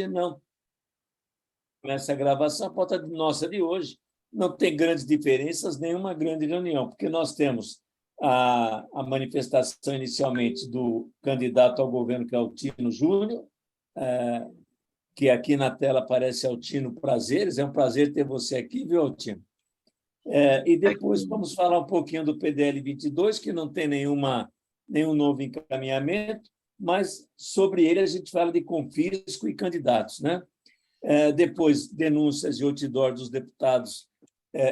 não. Começa a gravação, a pauta nossa de hoje não tem grandes diferenças, nenhuma grande reunião, porque nós temos a manifestação inicialmente do candidato ao governo, que é Altino Júnior, que aqui na tela aparece Altino Prazeres. É um prazer ter você aqui, viu, Altino? E depois vamos falar um pouquinho do PDL 22, que não tem nenhum novo encaminhamento, mas sobre ele a gente fala de confisco e candidatos, né? Depois, denúncias e outdoor dos deputados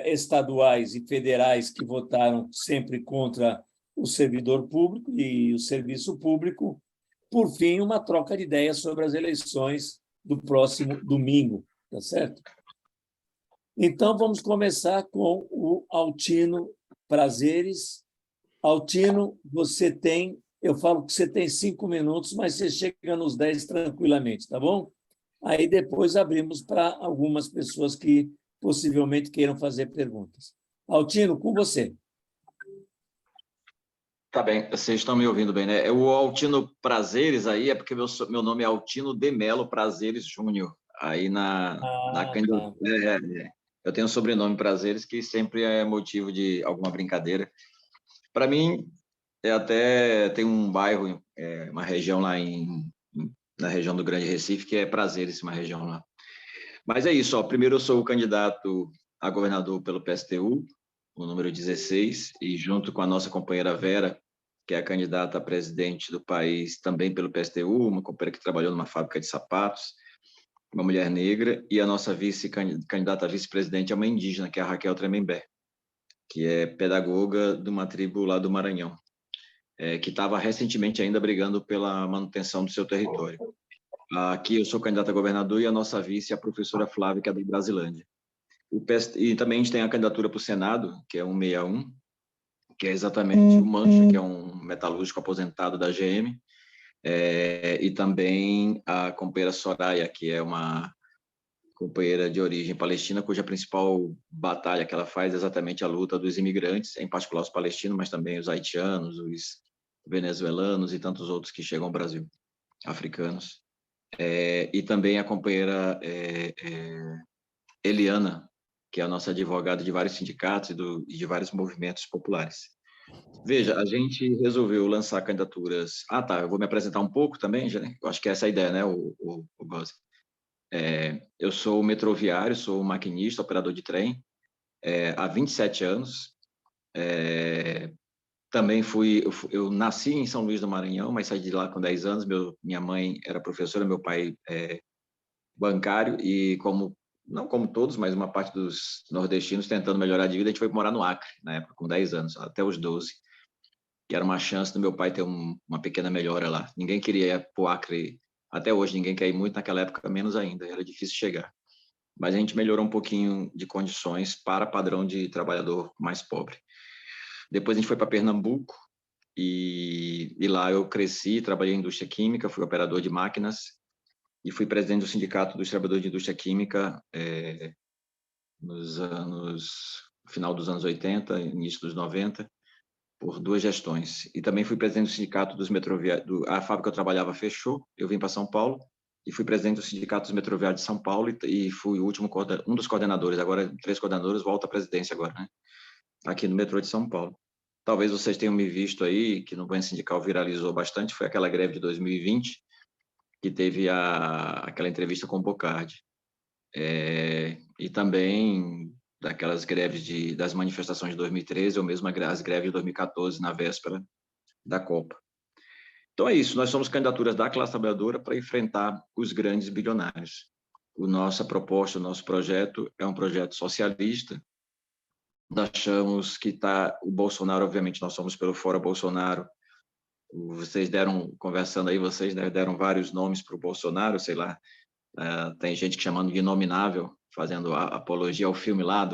estaduais e federais que votaram sempre contra o servidor público e o serviço público. Por fim, uma troca de ideias sobre as eleições do próximo domingo, tá certo? Então, vamos começar com o Altino Prazeres. Altino, eu falo que você tem 5 minutos, mas você chega nos 10 tranquilamente, tá bom? Aí depois abrimos para algumas pessoas que possivelmente queiram fazer perguntas. Altino, com você. Tá bem, vocês estão me ouvindo bem, né? O Altino Prazeres aí é porque meu nome é Altino de Melo Prazeres Júnior. Aí Tá. eu tenho o sobrenome Prazeres, que sempre é motivo de alguma brincadeira. Para mim, até tem um bairro, uma região lá na região do Grande Recife, que é Prazeres, uma região lá. Mas é isso, ó. Primeiro eu sou o candidato a governador pelo PSTU, o número 16, e junto com a nossa companheira Vera, que é a candidata a presidente do país também pelo PSTU, uma companheira que trabalhou numa fábrica de sapatos, uma mulher negra, e a nossa candidata a vice-presidente é uma indígena, que é a Raquel Tremembé, que é pedagoga de uma tribo lá do Maranhão, que estava recentemente ainda brigando pela manutenção do seu território. Aqui eu sou candidato a governador e a nossa vice é a professora Flávia, que é da Brasilândia. E também a gente tem a candidatura para o Senado, que é 161, que é exatamente o Mancha, que é um metalúrgico aposentado da GM, e também a companheira Soraya, que é uma companheira de origem palestina, cuja principal batalha que ela faz é exatamente a luta dos imigrantes, em particular os palestinos, mas também os haitianos, os venezuelanos e tantos outros que chegam ao Brasil, africanos. E também a companheira Eliana, que é a nossa advogada de vários sindicatos e de vários movimentos populares. Veja, a gente resolveu lançar candidaturas. Tá, eu vou me apresentar um pouco também, já, né? Eu acho que essa é a ideia, né, o Gozzi? Eu sou metroviário, sou maquinista, operador de trem, há 27 anos. Também eu nasci em São Luís do Maranhão, mas saí de lá com 10 anos. Minha mãe era professora, meu pai bancário, e não como todos, mas uma parte dos nordestinos tentando melhorar de vida, a gente foi morar no Acre, na época, com 10 anos, até os 12, que era uma chance do meu pai ter uma pequena melhora lá. Ninguém queria ir para o Acre, até hoje ninguém quer ir muito, naquela época menos ainda, era difícil chegar. Mas a gente melhorou um pouquinho de condições para padrão de trabalhador mais pobre. Depois a gente foi para Pernambuco, e lá eu cresci, trabalhei em indústria química, fui operador de máquinas, e fui presidente do Sindicato dos Trabalhadores de Indústria Química no final dos anos 80, início dos 90, por 2 gestões. E também fui presidente do Sindicato dos Metroviários. A fábrica que eu trabalhava fechou, eu vim para São Paulo, e fui presidente do Sindicato dos Metroviários de São Paulo, e fui um dos coordenadores. Agora, 3 coordenadores, volta à presidência agora, né? Aqui no metrô de São Paulo. Talvez vocês tenham me visto aí, que no Banho Sindical viralizou bastante, foi aquela greve de 2020, que teve aquela entrevista com o Bocardi. E também daquelas greves das manifestações de 2013, ou mesmo as greves de 2014, na véspera da Copa. Então é isso, nós somos candidaturas da classe trabalhadora para enfrentar os grandes bilionários. Nossa proposta, o nosso projeto é um projeto socialista. Nós achamos que o Bolsonaro, obviamente, nós somos pelo Fora Bolsonaro. Vocês conversando aí, vocês deram vários nomes para o Bolsonaro, sei lá, tem gente que chamando de inominável, fazendo apologia ao filme lá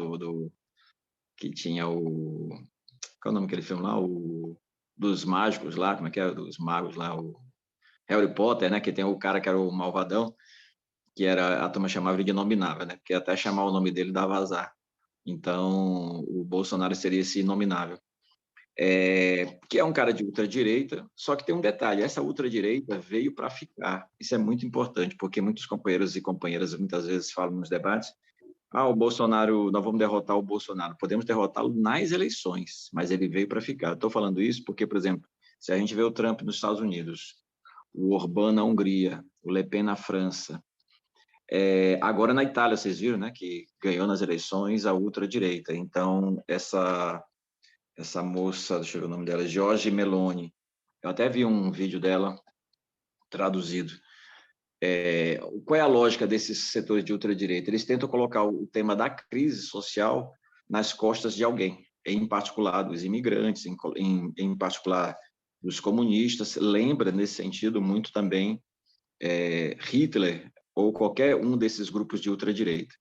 que tinha qual é o nome daquele filme lá? Dos mágicos lá, como é que é? Dos magos lá, o Harry Potter, né? Que tem o cara que era o malvadão, que a turma chamava de inominável, né? Porque até chamar o nome dele dava azar. Então, o Bolsonaro seria esse inominável. que é um cara de ultradireita, só que tem um detalhe, essa ultradireita veio para ficar. Isso é muito importante, porque muitos companheiros e companheiras muitas vezes falam nos debates, o Bolsonaro, nós vamos derrotar o Bolsonaro. Podemos derrotá-lo nas eleições, mas ele veio para ficar. Estou falando isso porque, por exemplo, se a gente vê o Trump nos Estados Unidos, o Orbán na Hungria, o Le Pen na França, agora na Itália, vocês viram, né, que ganhou nas eleições a ultradireita. Então, essa moça, deixa eu ver o nome dela, Giorgia Meloni, eu até vi um vídeo dela traduzido. Qual é a lógica desses setores de ultradireita? Eles tentam colocar o tema da crise social nas costas de alguém, em particular dos imigrantes, em particular dos comunistas. Lembra, nesse sentido, muito também Hitler ou qualquer um desses grupos de ultradireita.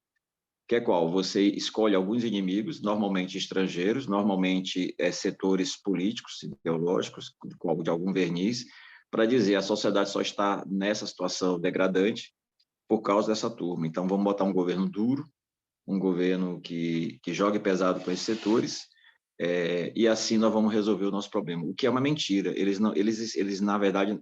Que é qual? Você escolhe alguns inimigos, normalmente estrangeiros, normalmente setores políticos, ideológicos, de algum verniz, para dizer a sociedade só está nessa situação degradante por causa dessa turma. Então, vamos botar um governo duro, um governo que jogue pesado com esses setores, e assim nós vamos resolver o nosso problema. O que é uma mentira. Eles na verdade,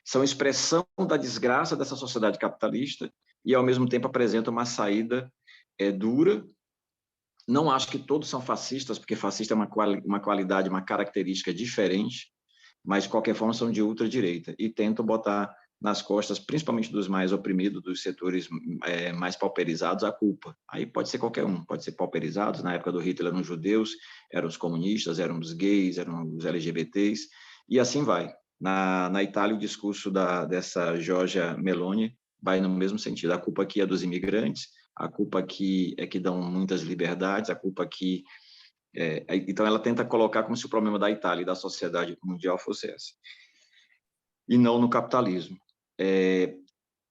são expressão da desgraça dessa sociedade capitalista e, ao mesmo tempo, apresentam uma saída dura. Não acho que todos são fascistas, porque fascista é uma qualidade, uma característica diferente, mas, de qualquer forma, são de ultradireita e tentam botar nas costas, principalmente dos mais oprimidos, dos setores mais pauperizados, a culpa. Aí pode ser qualquer um, pode ser pauperizados. Na época do Hitler eram os judeus, eram os comunistas, eram os gays, eram os LGBTs, e assim vai. Na Itália, o discurso dessa Giorgia Meloni vai no mesmo sentido. A culpa aqui é dos imigrantes, a culpa aqui é que dão muitas liberdades, a culpa aqui... então, ela tenta colocar como se o problema da Itália e da sociedade mundial fosse essa, e não no capitalismo.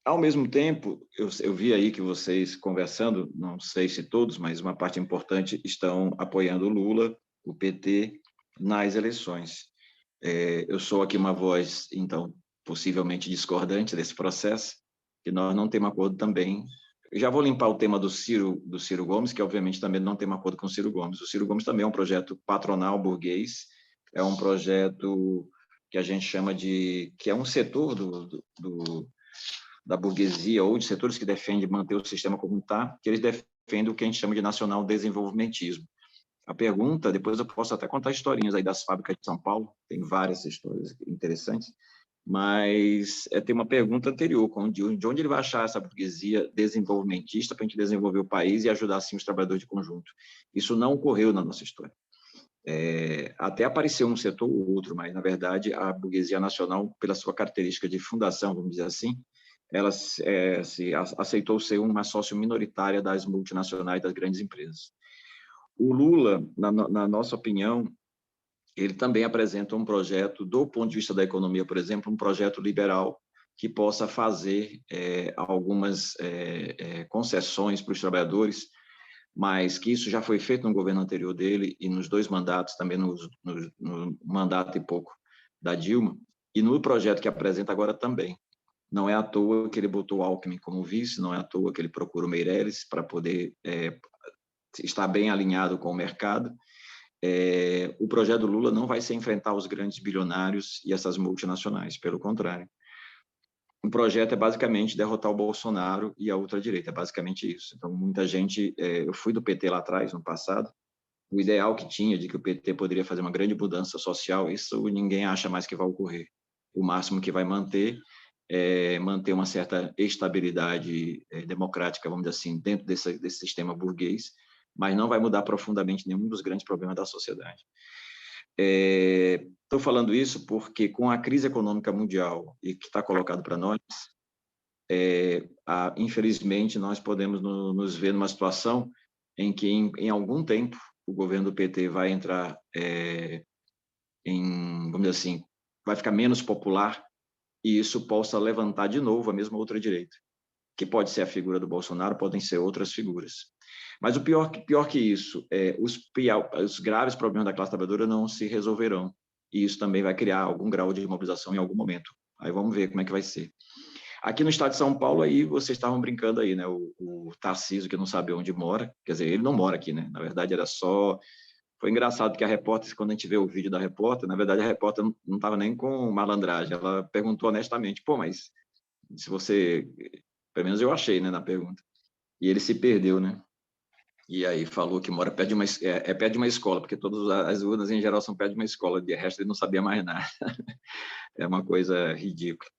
Ao mesmo tempo, eu vi aí que vocês conversando, não sei se todos, mas uma parte importante estão apoiando o Lula, o PT, nas eleições. Eu sou aqui uma voz, então, possivelmente discordante desse processo, que nós não temos acordo também. Eu já vou limpar o tema do Ciro Gomes, que obviamente também não tem um acordo com o Ciro Gomes. O Ciro Gomes também é um projeto patronal burguês, é um projeto que a gente chama de... que é um setor da burguesia ou de setores que defendem manter o sistema como está, que eles defendem o que a gente chama de nacional desenvolvimentismo. A pergunta, depois eu posso até contar historinhas aí das fábricas de São Paulo, tem várias histórias interessantes, mas tem uma pergunta anterior, de onde ele vai achar essa burguesia desenvolvimentista para a gente desenvolver o país e ajudar, assim, os trabalhadores de conjunto. Isso não ocorreu na nossa história. Até apareceu um setor ou outro, mas, na verdade, a burguesia nacional, pela sua característica de fundação, vamos dizer assim, ela aceitou ser uma sócio minoritária das multinacionais, das grandes empresas. O Lula, na nossa opinião, ele também apresenta um projeto, do ponto de vista da economia, por exemplo, um projeto liberal que possa fazer algumas concessões para os trabalhadores, mas que isso já foi feito no governo anterior dele e nos 2 mandatos, também no mandato e pouco da Dilma, e no projeto que apresenta agora também. Não é à toa que ele botou o Alckmin como vice, não é à toa que ele procura o Meirelles para poder estar bem alinhado com o mercado. O projeto do Lula não vai ser enfrentar os grandes bilionários e essas multinacionais, pelo contrário. O projeto é basicamente derrotar o Bolsonaro e a ultradireita, é basicamente isso. Então, muita gente... eu fui do PT lá atrás, no passado, o ideal que tinha de que o PT poderia fazer uma grande mudança social, isso ninguém acha mais que vai ocorrer. O máximo que vai manter uma certa estabilidade democrática, vamos dizer assim, dentro desse sistema burguês, mas não vai mudar profundamente nenhum dos grandes problemas da sociedade. Estou falando isso porque, com a crise econômica mundial e que está colocado para nós, infelizmente, nós podemos nos ver numa situação em que, em algum tempo, o governo do PT vai entrar vamos dizer assim, vai ficar menos popular, e isso possa levantar de novo a mesma ultradireita, que pode ser a figura do Bolsonaro, podem ser outras figuras. Mas o pior que isso, os graves problemas da classe trabalhadora não se resolverão, e isso também vai criar algum grau de mobilização em algum momento. Aí vamos ver como é que vai ser. Aqui no estado de São Paulo, aí vocês estavam brincando aí, né? O Tarcísio, que não sabe onde mora, quer dizer, ele não mora aqui, né? Na verdade, era só Foi engraçado que a repórter, quando a gente vê o vídeo da repórter, na verdade a repórter não estava nem com malandragem, ela perguntou honestamente, pô, mas se você, pelo menos eu achei, né, na pergunta, e ele se perdeu, né? E aí falou que mora perto de perto de uma escola, porque todas as urnas em geral são perto de uma escola, de resto ele não sabia mais nada. É uma coisa ridícula.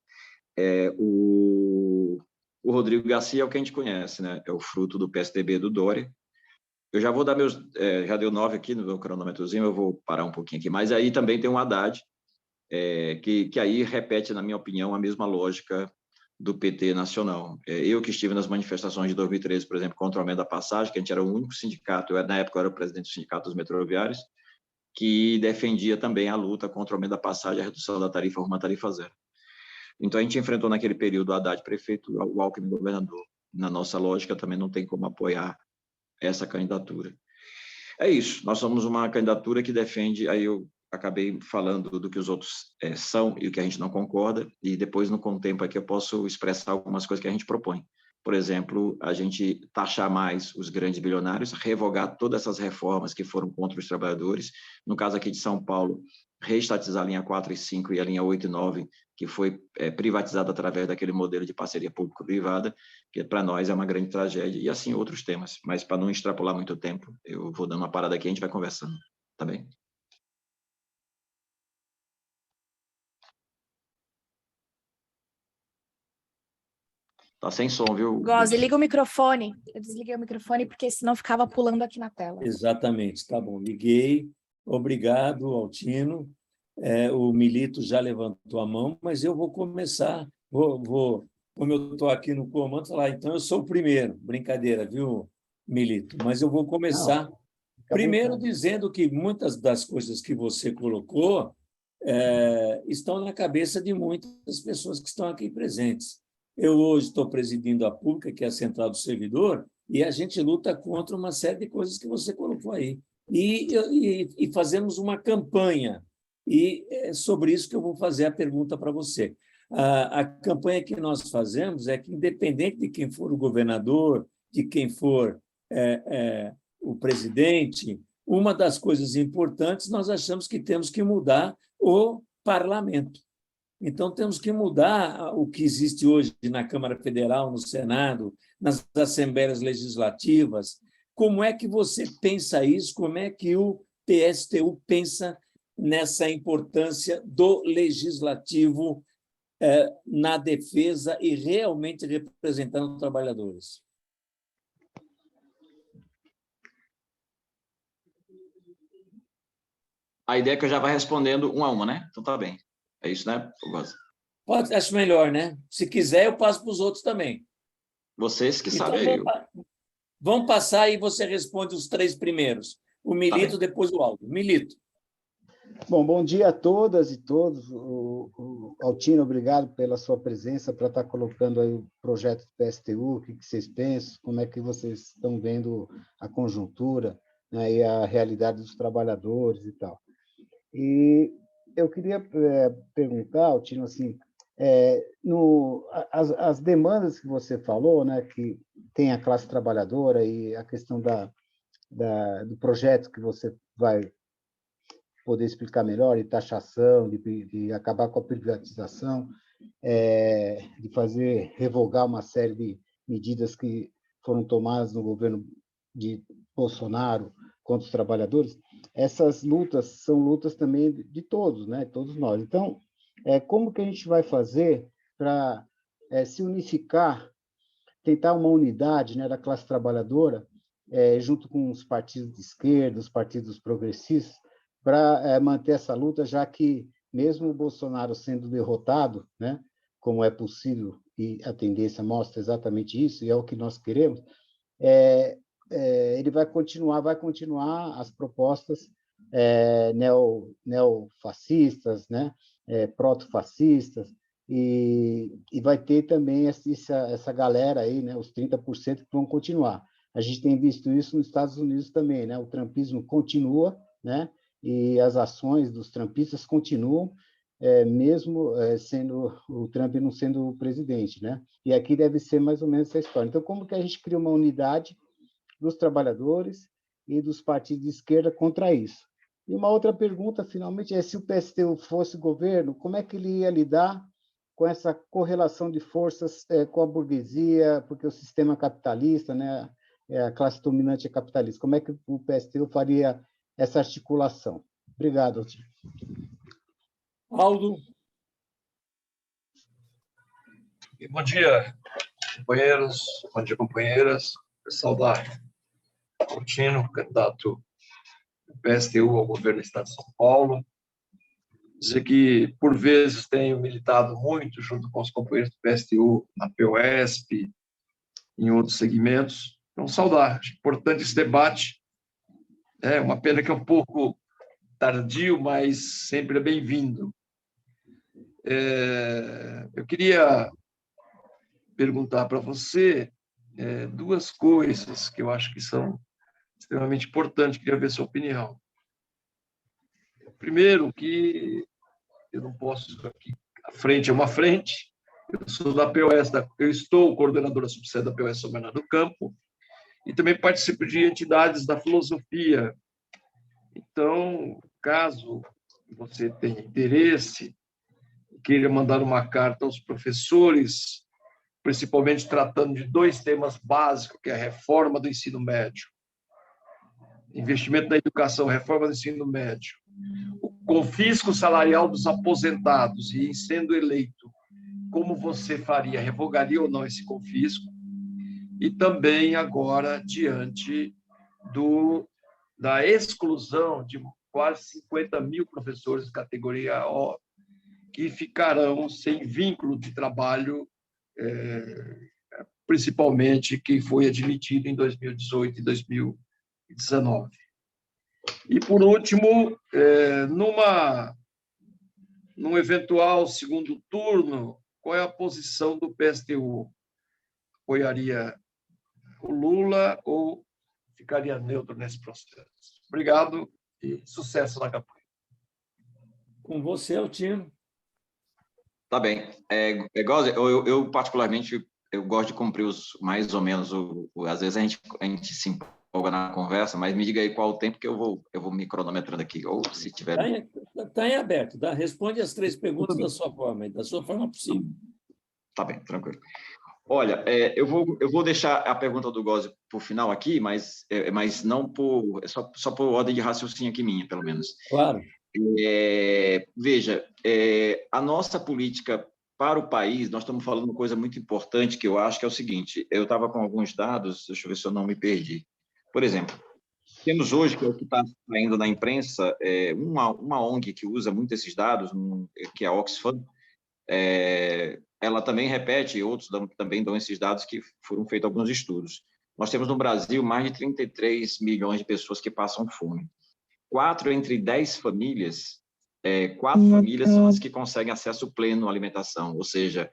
O Rodrigo Garcia é o que a gente conhece, né? É o fruto do PSDB do Dória. Eu já vou dar já deu 9 aqui no meu cronômetrozinho, eu vou parar um pouquinho aqui. Mas aí também tem um Haddad, que aí repete, na minha opinião, a mesma lógica do PT nacional. Eu que estive nas manifestações de 2013, por exemplo, contra o aumento da passagem, que a gente era o único sindicato, na época eu era o presidente do Sindicato dos Metroviários, que defendia também a luta contra o aumento da passagem e a redução da tarifa rumo à tarifa zero. Então, a gente enfrentou naquele período o Haddad prefeito, o Alckmin governador. Na nossa lógica, também não tem como apoiar essa candidatura. É isso, nós somos uma candidatura que defende, aí eu acabei falando do que os outros são e o que a gente não concorda, e depois, no contempo, aqui eu posso expressar algumas coisas que a gente propõe. Por exemplo, a gente taxar mais os grandes bilionários, revogar todas essas reformas que foram contra os trabalhadores. No caso aqui de São Paulo, reestatizar a linha 4 e 5 e a linha 8 e 9, que foi privatizada através daquele modelo de parceria público-privada, que para nós é uma grande tragédia, e assim outros temas. Mas para não extrapolar muito tempo, eu vou dando uma parada aqui e a gente vai conversando, tá bem? Tá sem som, viu? Gozi, liga o microfone. Eu desliguei o microfone porque senão ficava pulando aqui na tela. Exatamente, tá bom. Liguei. Obrigado, Altino. O Milito já levantou a mão, mas eu vou começar. Como eu estou aqui no comando, falar, então eu sou o primeiro. Brincadeira, viu, Milito? Mas eu vou começar primeiro dizendo que muitas das coisas que você colocou estão na cabeça de muitas pessoas que estão aqui presentes. Eu hoje estou presidindo a Pública, que é a Central do Servidor, e a gente luta contra uma série de coisas que você colocou aí. E fazemos uma campanha, e é sobre isso que eu vou fazer a pergunta para você. A campanha que nós fazemos é que, independente de quem for o governador, de quem for o presidente, uma das coisas importantes, nós achamos que temos que mudar o parlamento. Então, temos que mudar o que existe hoje na Câmara Federal, no Senado, nas assembleias legislativas. Como é que você pensa isso? Como é que o PSTU pensa nessa importância do legislativo na defesa e realmente representando os trabalhadores? A ideia é que eu já vá respondendo uma a uma, né? Então tá bem. É isso, né, Gozi? Pode, acho melhor, né? Se quiser, eu passo para os outros também. Vocês que Então, sabem. vamos passar e você responde os 3 primeiros. O Milito, depois o Aldo. Milito. Bom dia a todas e todos. O Altino, obrigado pela sua presença para estar colocando aí o projeto do PSTU, o que vocês pensam, como é que vocês estão vendo a conjuntura, né, e a realidade dos trabalhadores e tal. E eu queria perguntar, Altino, assim, as demandas que você falou, né, que tem a classe trabalhadora e a questão do projeto que você vai poder explicar melhor, de taxação, de acabar com a privatização, de revogar uma série de medidas que foram tomadas no governo de Bolsonaro contra os trabalhadores. Essas lutas são lutas também de todos, né? Todos nós. Então, como que a gente vai fazer para se unificar, tentar uma unidade, né, da classe trabalhadora, junto com os partidos de esquerda, os partidos progressistas, para manter essa luta, já que, mesmo o Bolsonaro sendo derrotado, né, como é possível, e a tendência mostra exatamente isso, e é o que nós queremos, ele vai continuar as propostas neofascistas, né, protofascistas, e vai ter também essa galera aí, né, os 30% que vão continuar. A gente tem visto isso nos Estados Unidos também, né, o trumpismo continua, né, e as ações dos trumpistas continuam, mesmo sendo o Trump não sendo o presidente, né? E aqui deve ser mais ou menos essa história. Então, como que a gente cria uma unidade dos trabalhadores e dos partidos de esquerda contra isso. E uma outra pergunta, finalmente, é se o PSTU fosse governo, como é que ele ia lidar com essa correlação de forças com a burguesia, porque o sistema capitalista, né, a classe dominante é capitalista, como é que o PSTU faria essa articulação? Obrigado, Altir. Aldo. Bom dia, companheiros, bom dia, companheiras. Saudar Coutinho, candidato do PSTU ao governo do Estado de São Paulo. Dizer que, por vezes, tenho militado muito junto com os companheiros do PSTU na POSP, em outros segmentos. Então, saudar. Acho importante esse debate. É uma pena que é um pouco tardio, mas sempre é bem-vindo. Eu queria perguntar para você duas coisas que eu acho que são extremamente importantes, queria ver sua opinião. Primeiro, que eu não posso aqui, a frente é uma frente, eu sou da POS, eu estou coordenador da subsede da POS São Bernardo do Campo, e também participo de entidades da filosofia. Então, caso você tenha interesse, queira mandar uma carta aos professores, principalmente tratando de dois temas básicos, que é a reforma do ensino médio, investimento na educação, reforma do ensino médio, o confisco salarial dos aposentados, e sendo eleito, como você faria? Revogaria ou não esse confisco? E também agora, diante da exclusão de quase 50 mil professores de categoria O, que ficarão sem vínculo de trabalho, principalmente quem foi admitido em 2018 e 2019. E, por último, num eventual segundo turno, qual é a posição do PSTU? Apoiaria o Lula ou ficaria neutro nesse processo? Obrigado e sucesso na campanha. Com você, Altino. Tá bem. Eu particularmente, eu gosto de cumprir mais ou menos, às vezes a gente se empolga na conversa, mas me diga aí qual o tempo que eu vou me cronometrando aqui, ou se tiver... Está em aberto, tá? Responde as 3 perguntas da sua forma possível. Tá bem, tranquilo. Olha, eu vou deixar a pergunta do Gósio por final aqui, mas não só por ordem de raciocínio aqui minha, pelo menos. Claro. Veja, a nossa política para o país, nós estamos falando uma coisa muito importante que eu acho que é o seguinte, eu estava com alguns dados, deixa eu ver se eu não me perdi. Por exemplo, temos hoje, que é o que está saindo na imprensa, uma ONG que usa muito esses dados, que é a Oxfam, ela também repete, e outros também dão esses dados que foram feitos alguns estudos. Nós temos no Brasil mais de 33 milhões de pessoas que passam fome. 4 entre 10 famílias, 4 famílias são as que conseguem acesso pleno à alimentação, ou seja,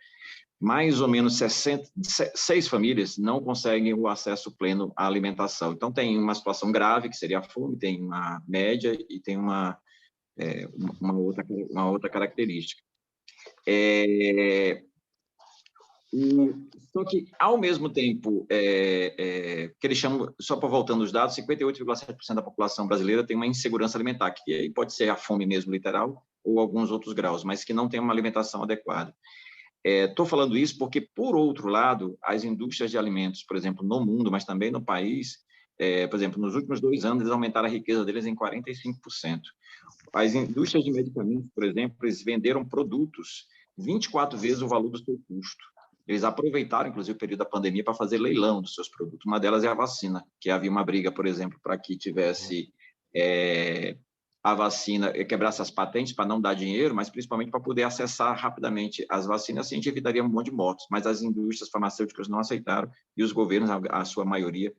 mais ou menos 6 famílias não conseguem o acesso pleno à alimentação. Então, tem uma situação grave, que seria a fome, tem uma média e tem uma outra característica. Só que, ao mesmo tempo, que eles chamam, só para voltando os dados, 58,7% da população brasileira tem uma insegurança alimentar, que aí pode ser a fome mesmo literal, ou alguns outros graus, mas que não tem uma alimentação adequada. Estou falando isso porque, por outro lado, as indústrias de alimentos, por exemplo, no mundo, mas também no país, por exemplo, nos últimos 2 anos, eles aumentaram a riqueza deles em 45%. As indústrias de medicamentos, por exemplo, eles venderam produtos 24 vezes o valor do seu custo. Eles aproveitaram, inclusive, o período da pandemia para fazer leilão dos seus produtos. Uma delas é a vacina, que havia uma briga, por exemplo, para que tivesse a vacina, quebrasse as patentes para não dar dinheiro, mas principalmente para poder acessar rapidamente as vacinas, assim a gente evitaria um monte de mortes. Mas as indústrias farmacêuticas não aceitaram e os governos, a sua maioria,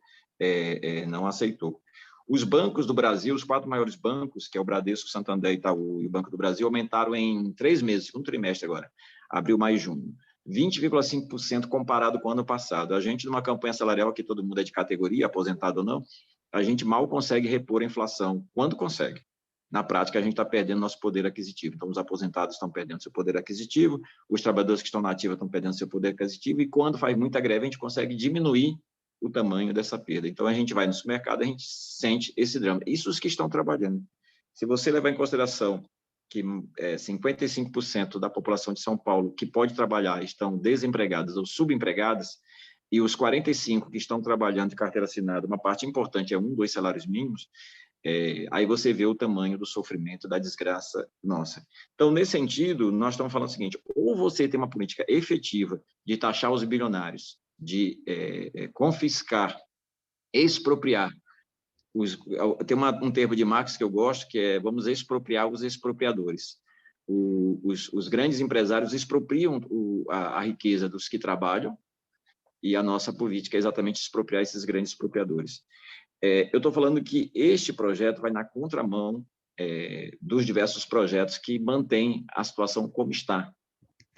não aceitou. Os bancos do Brasil, os 4 maiores bancos, que é o Bradesco, Santander, Itaú e o Banco do Brasil, aumentaram em 3 meses, segundo trimestre agora, abril, maio e junho, 20,5% comparado com o ano passado. A gente, numa campanha salarial que todo mundo é de categoria, aposentado ou não, a gente mal consegue repor a inflação. Quando consegue? Na prática, a gente está perdendo nosso poder aquisitivo. Então, os aposentados estão perdendo seu poder aquisitivo, os trabalhadores que estão na ativa estão perdendo seu poder aquisitivo, e quando faz muita greve, a gente consegue diminuir o tamanho dessa perda. Então, a gente vai no supermercado, a gente sente esse drama. Isso os que estão trabalhando. Se você levar em consideração que 55% da população de São Paulo que pode trabalhar estão desempregadas ou subempregadas, e os 45% que estão trabalhando de carteira assinada, uma parte importante é 1, 2 salários mínimos, aí você vê o tamanho do sofrimento, da desgraça nossa. Então, nesse sentido, nós estamos falando o seguinte, ou você tem uma política efetiva de taxar os bilionários, de confiscar, expropriar, tem um termo de Marx que eu gosto, que é vamos expropriar os expropriadores. Os grandes empresários expropriam a riqueza dos que trabalham, e a nossa política é exatamente expropriar esses grandes expropriadores. Eu estou falando que este projeto vai na contramão dos diversos projetos que mantêm a situação como está,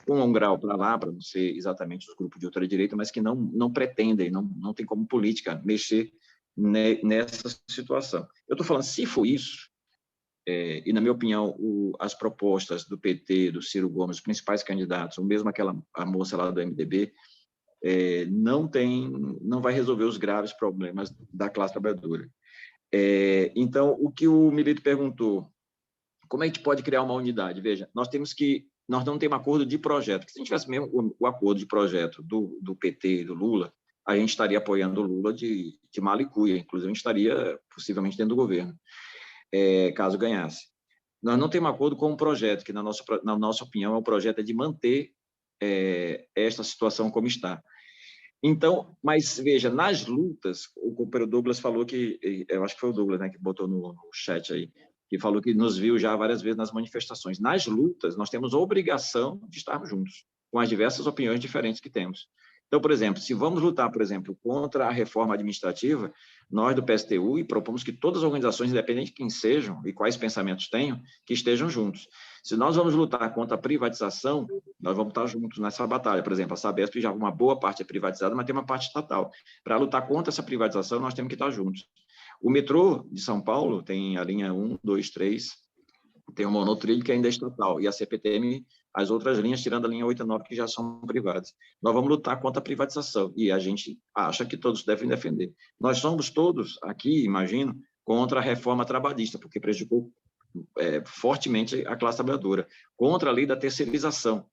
com um grau para lá, para não ser exatamente os grupos de ultradireita, mas que não pretendem, não tem como política mexer nessa situação. Eu estou falando, se for isso, e na minha opinião, as propostas do PT, do Ciro Gomes, os principais candidatos, ou mesmo a moça lá do MDB, não vai resolver os graves problemas da classe trabalhadora. Então, o que o Milito perguntou, como a gente pode criar uma unidade? Veja, nós não temos acordo de projeto, porque se a gente tivesse mesmo o acordo de projeto do PT e do Lula, a gente estaria apoiando o Lula de mala e cuia, inclusive a gente estaria possivelmente dentro do governo, caso ganhasse. Nós não temos acordo com um projeto, que na nossa opinião, o projeto é de manter esta situação como está. Então, mas veja, nas lutas, o companheiro Douglas falou que, eu acho que foi o Douglas, né, que botou no chat aí, que falou que nos viu já várias vezes nas manifestações. Nas lutas, nós temos a obrigação de estarmos juntos, com as diversas opiniões diferentes que temos. Então, por exemplo, se vamos lutar, por exemplo, contra a reforma administrativa, nós do PSTU e propomos que todas as organizações, independente de quem sejam e quais pensamentos tenham, que estejam juntos. Se nós vamos lutar contra a privatização, nós vamos estar juntos nessa batalha. Por exemplo, a Sabesp já uma boa parte é privatizada, mas tem uma parte estatal. Para lutar contra essa privatização, nós temos que estar juntos. O metrô de São Paulo tem a linha 1, 2, 3, tem o monotrilho que ainda é estatal, e a CPTM, as outras linhas, tirando a linha 8 e 9, que já são privadas. Nós vamos lutar contra a privatização, e a gente acha que todos devem defender. Nós somos todos aqui, imagino, contra a reforma trabalhista, porque prejudicou fortemente a classe trabalhadora, contra a lei da terceirização.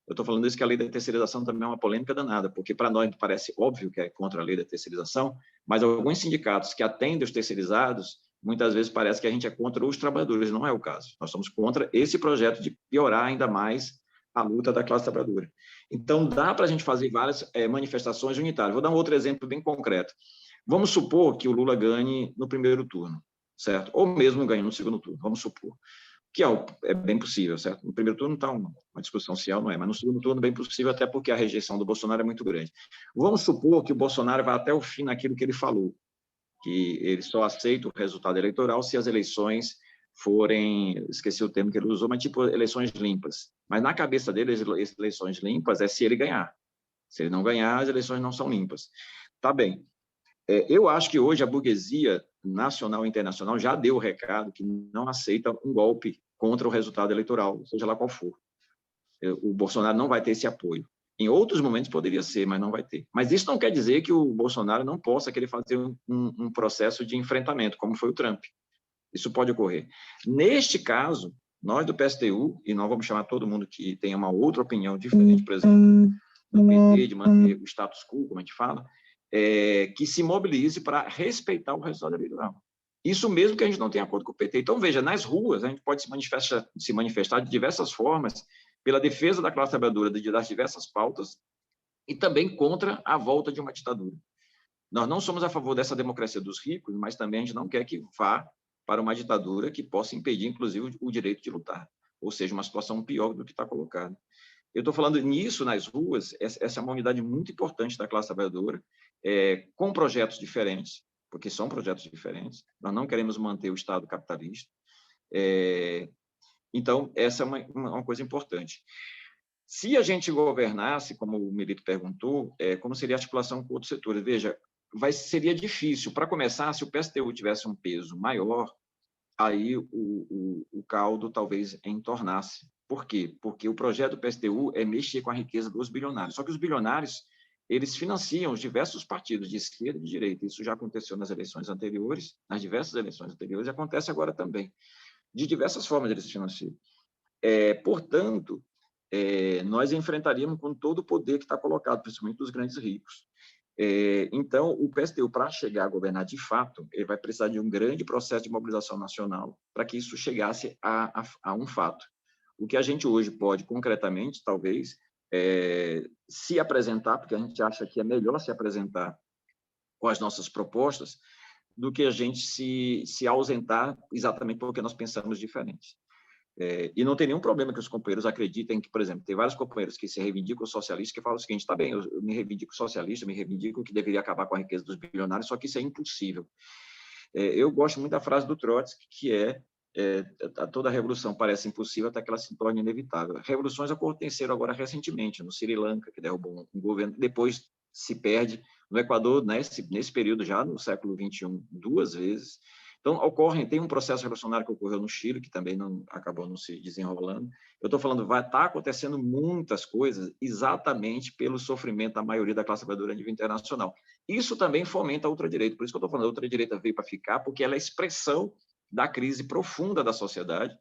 Eu estou falando isso que a lei da terceirização também é uma polêmica danada, porque para nós parece óbvio que é contra a lei da terceirização, mas alguns sindicatos que atendem os terceirizados, muitas vezes parece que a gente é contra os trabalhadores, não é o caso. Nós somos contra esse projeto de piorar ainda mais a luta da classe trabalhadora. Então, dá para a gente fazer várias manifestações unitárias. Vou dar um outro exemplo bem concreto. Vamos supor que o Lula ganhe no primeiro turno, certo? Ou mesmo ganhe no segundo turno, vamos supor. Que é bem possível, certo? No primeiro turno está uma discussão social, não é, mas no segundo turno bem possível, até porque a rejeição do Bolsonaro é muito grande. Vamos supor que o Bolsonaro vai até o fim naquilo que ele falou, que ele só aceita o resultado eleitoral se as eleições forem, esqueci o termo que ele usou, mas tipo eleições limpas. Mas na cabeça dele, as eleições limpas é se ele ganhar. Se ele não ganhar, as eleições não são limpas. Tá bem. Eu acho que hoje a burguesia nacional e internacional já deu o recado que não aceita um golpe contra o resultado eleitoral, seja lá qual for. O Bolsonaro não vai ter esse apoio. Em outros momentos poderia ser, mas não vai ter. Mas isso não quer dizer que o Bolsonaro não possa querer fazer um processo de enfrentamento, como foi o Trump. Isso pode ocorrer. Neste caso, nós do PSTU, e nós vamos chamar todo mundo que tenha uma outra opinião diferente, por exemplo, do PT, de manter o status quo, como a gente fala, que se mobilize para respeitar o resultado eleitoral. Isso mesmo que a gente não tenha acordo com o PT. Então, veja, nas ruas, a gente pode se manifestar de diversas formas pela defesa da classe trabalhadora das diversas pautas e também contra a volta de uma ditadura. Nós não somos a favor dessa democracia dos ricos, mas também a gente não quer que vá para uma ditadura que possa impedir, inclusive, o direito de lutar, ou seja, uma situação pior do que está colocada. Eu estou falando nisso nas ruas, essa é uma unidade muito importante da classe trabalhadora, com projetos diferentes, porque são projetos diferentes, nós não queremos manter o Estado capitalista, então essa é uma coisa importante. Se a gente governasse, como o Milito perguntou, como seria a articulação com outros setores? Veja, seria difícil. Para começar, se o PSTU tivesse um peso maior, aí o caldo talvez entornasse. Por quê? Porque o projeto do PSTU é mexer com a riqueza dos bilionários. Só que os bilionários, eles financiam os diversos partidos de esquerda e de direita. Isso já aconteceu nas eleições anteriores, nas diversas eleições anteriores, e acontece agora também. De diversas formas eles financiam. Portanto, nós enfrentaríamos com todo o poder que está colocado, principalmente dos grandes ricos. Então, o PSTU, para chegar a governar de fato, ele vai precisar de um grande processo de mobilização nacional para que isso chegasse a um fato. O que a gente hoje pode, concretamente, talvez, se apresentar, porque a gente acha que é melhor se apresentar com as nossas propostas, do que a gente se ausentar exatamente porque nós pensamos diferente. E não tem nenhum problema que os companheiros acreditem que, por exemplo, tem vários companheiros que se reivindicam socialistas que falam o seguinte: tá bem, eu me reivindico socialista, me reivindico que deveria acabar com a riqueza dos bilionários, só que isso é impossível. Eu gosto muito da frase do Trotsky, que toda revolução parece impossível até que ela se torne inevitável. Revoluções aconteceram agora recentemente, no Sri Lanka, que derrubou um governo, depois se perde. No Equador, nesse período já, no século XXI, 2 vezes. Então, tem um processo revolucionário que ocorreu no Chile, que também acabou não se desenrolando. Eu estou falando, vai estar acontecendo muitas coisas exatamente pelo sofrimento da maioria da classe trabalhadora a nível internacional. Isso também fomenta a ultradireita. Por isso que eu estou falando, a ultradireita veio para ficar, porque ela é expressão da crise profunda da sociedade,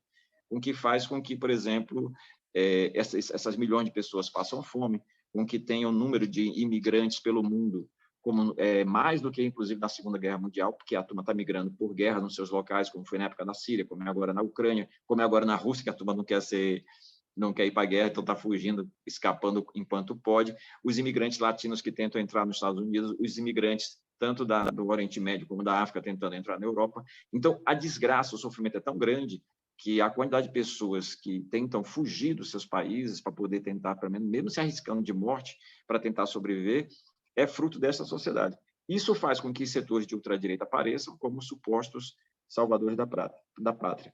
com que faz com que, por exemplo, essas milhões de pessoas passam fome, com que tenha um número de imigrantes pelo mundo como mais do que, inclusive, na Segunda Guerra Mundial, porque a turma está migrando por guerra nos seus locais, como foi na época da Síria, como é agora na Ucrânia, como é agora na Rússia, que a turma não quer ir para a guerra, então está fugindo, escapando enquanto pode. Os imigrantes latinos que tentam entrar nos Estados Unidos, os imigrantes tanto do Oriente Médio como da África tentando entrar na Europa. Então, a desgraça, o sofrimento é tão grande que a quantidade de pessoas que tentam fugir dos seus países para poder tentar, pelo menos, mesmo se arriscando de morte, para tentar sobreviver, é fruto dessa sociedade. Isso faz com que setores de ultradireita apareçam como supostos salvadores da pátria.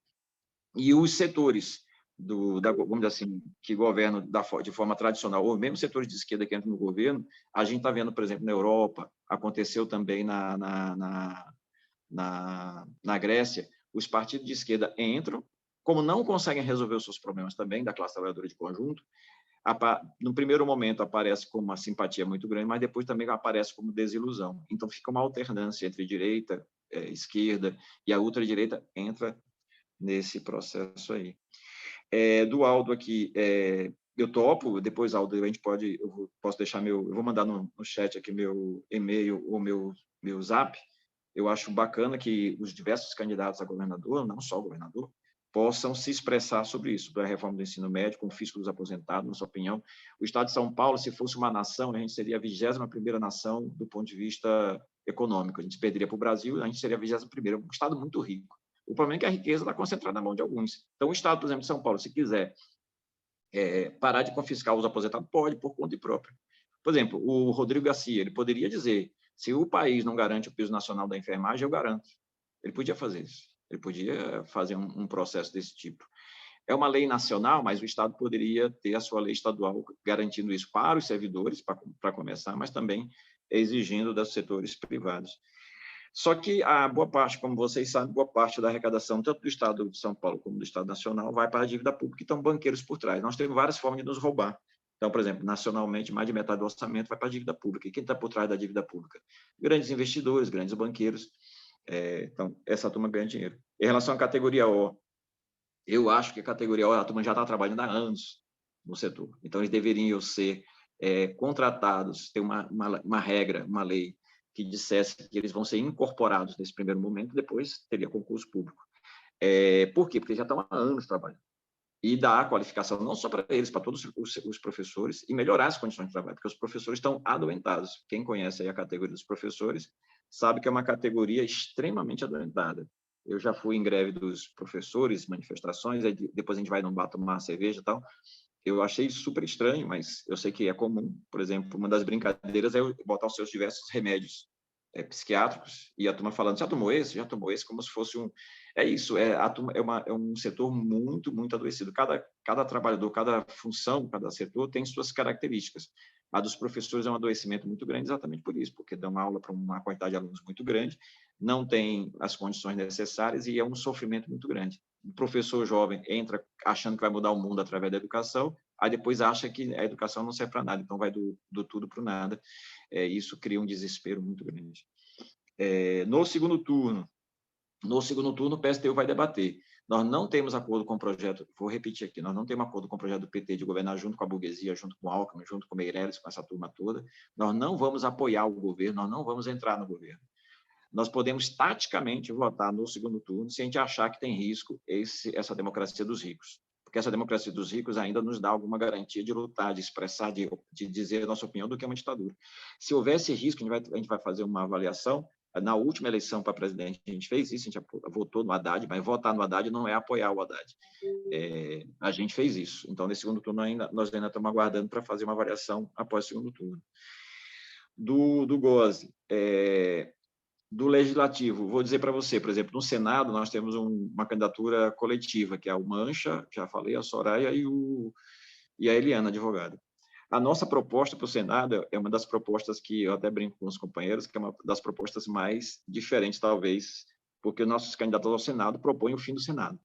E os setores, vamos dizer assim, que governam de forma tradicional, ou mesmo setores de esquerda que entram no governo, a gente está vendo, por exemplo, na Europa, aconteceu também na Grécia, os partidos de esquerda entram, como não conseguem resolver os seus problemas também, da classe trabalhadora de conjunto, no primeiro momento aparece como uma simpatia muito grande, mas depois também aparece como desilusão. Então fica uma alternância entre direita, esquerda, e a ultradireita entra nesse processo aí. Do Aldo aqui, eu topo, depois, Aldo, eu posso deixar eu vou mandar no chat aqui meu e-mail ou meu zap. Eu acho bacana que os diversos candidatos a governador, não só governador, possam se expressar sobre isso, da reforma do ensino médio, com o fisco dos aposentados, na sua opinião. O Estado de São Paulo, se fosse uma nação, a gente seria a 21ª nação do ponto de vista econômico. A gente perderia para o Brasil, a gente seria a 21ª, um Estado muito rico. O problema é que a riqueza está concentrada na mão de alguns. Então, o Estado, por exemplo, de São Paulo, se quiser parar de confiscar os aposentados, pode, por conta própria. Por exemplo, o Rodrigo Garcia, ele poderia dizer, se o país não garante o piso nacional da enfermagem, eu garanto. Ele podia fazer isso. Ele podia fazer um processo desse tipo. É uma lei nacional, mas o Estado poderia ter a sua lei estadual garantindo isso para os servidores, para começar, mas também exigindo dos setores privados. Só que a boa parte, como vocês sabem, boa parte da arrecadação, tanto do Estado de São Paulo como do Estado Nacional, vai para a dívida pública, e estão banqueiros por trás. Nós temos várias formas de nos roubar. Então, por exemplo, nacionalmente, mais de metade do orçamento vai para a dívida pública. E quem está por trás da dívida pública? Grandes investidores, grandes banqueiros. Então, essa turma ganha dinheiro. Em relação à categoria O, eu acho que a categoria O, a turma já está trabalhando há anos no setor. Então, eles deveriam ser contratados, ter uma regra, uma lei que dissesse que eles vão ser incorporados nesse primeiro momento, depois teria concurso público. Por quê? Porque já estão há anos trabalhando. E dar qualificação não só para eles, para todos os professores, e melhorar as condições de trabalho, porque os professores estão adoentados. Quem conhece aí a categoria dos professores sabe que é uma categoria extremamente adoentada. Eu já fui em greve dos professores, manifestações, aí depois a gente vai num bar tomar cerveja e tal. Eu achei super estranho, mas eu sei que é comum. Por exemplo, uma das brincadeiras é botar os seus diversos remédios psiquiátricos, e a turma falando, já tomou esse, como se fosse um... É isso, é um setor muito, muito adoecido. Cada trabalhador, cada função, cada setor tem suas características. A dos professores é um adoecimento muito grande exatamente por isso, porque dão aula para uma quantidade de alunos muito grande, não tem as condições necessárias e é um sofrimento muito grande. professor jovem entra achando que vai mudar o mundo através da educação, aí depois acha que a educação não serve para nada, então vai do tudo para o nada. Isso cria um desespero muito grande. No segundo turno, o PSTU vai debater. Nós não temos acordo com o projeto, vou repetir aqui, nós não temos acordo com o projeto do PT de governar junto com a burguesia, junto com o Alckmin, junto com o Meirelles, com essa turma toda. Nós não vamos apoiar o governo, nós não vamos entrar no governo. Nós podemos, taticamente, votar no segundo turno se a gente achar que tem risco essa democracia dos ricos. Porque essa democracia dos ricos ainda nos dá alguma garantia de lutar, de expressar, de dizer a nossa opinião do que é uma ditadura. Se houver esse risco, a gente vai fazer uma avaliação. Na última eleição para presidente, a gente fez isso, a gente votou no Haddad, mas votar no Haddad não é apoiar o Haddad. A gente fez isso. Então, nesse segundo turno, nós ainda estamos aguardando para fazer uma avaliação após o segundo turno. Do GOSE, do Legislativo, vou dizer para você, por exemplo, no Senado, nós temos uma candidatura coletiva, que é o Mancha, já falei, a Soraya e a Eliana, advogada. A nossa proposta para o Senado é uma das propostas que eu até brinco com os companheiros, que é uma das propostas mais diferentes, talvez, porque os nossos candidatos ao Senado propõem o fim do Senado.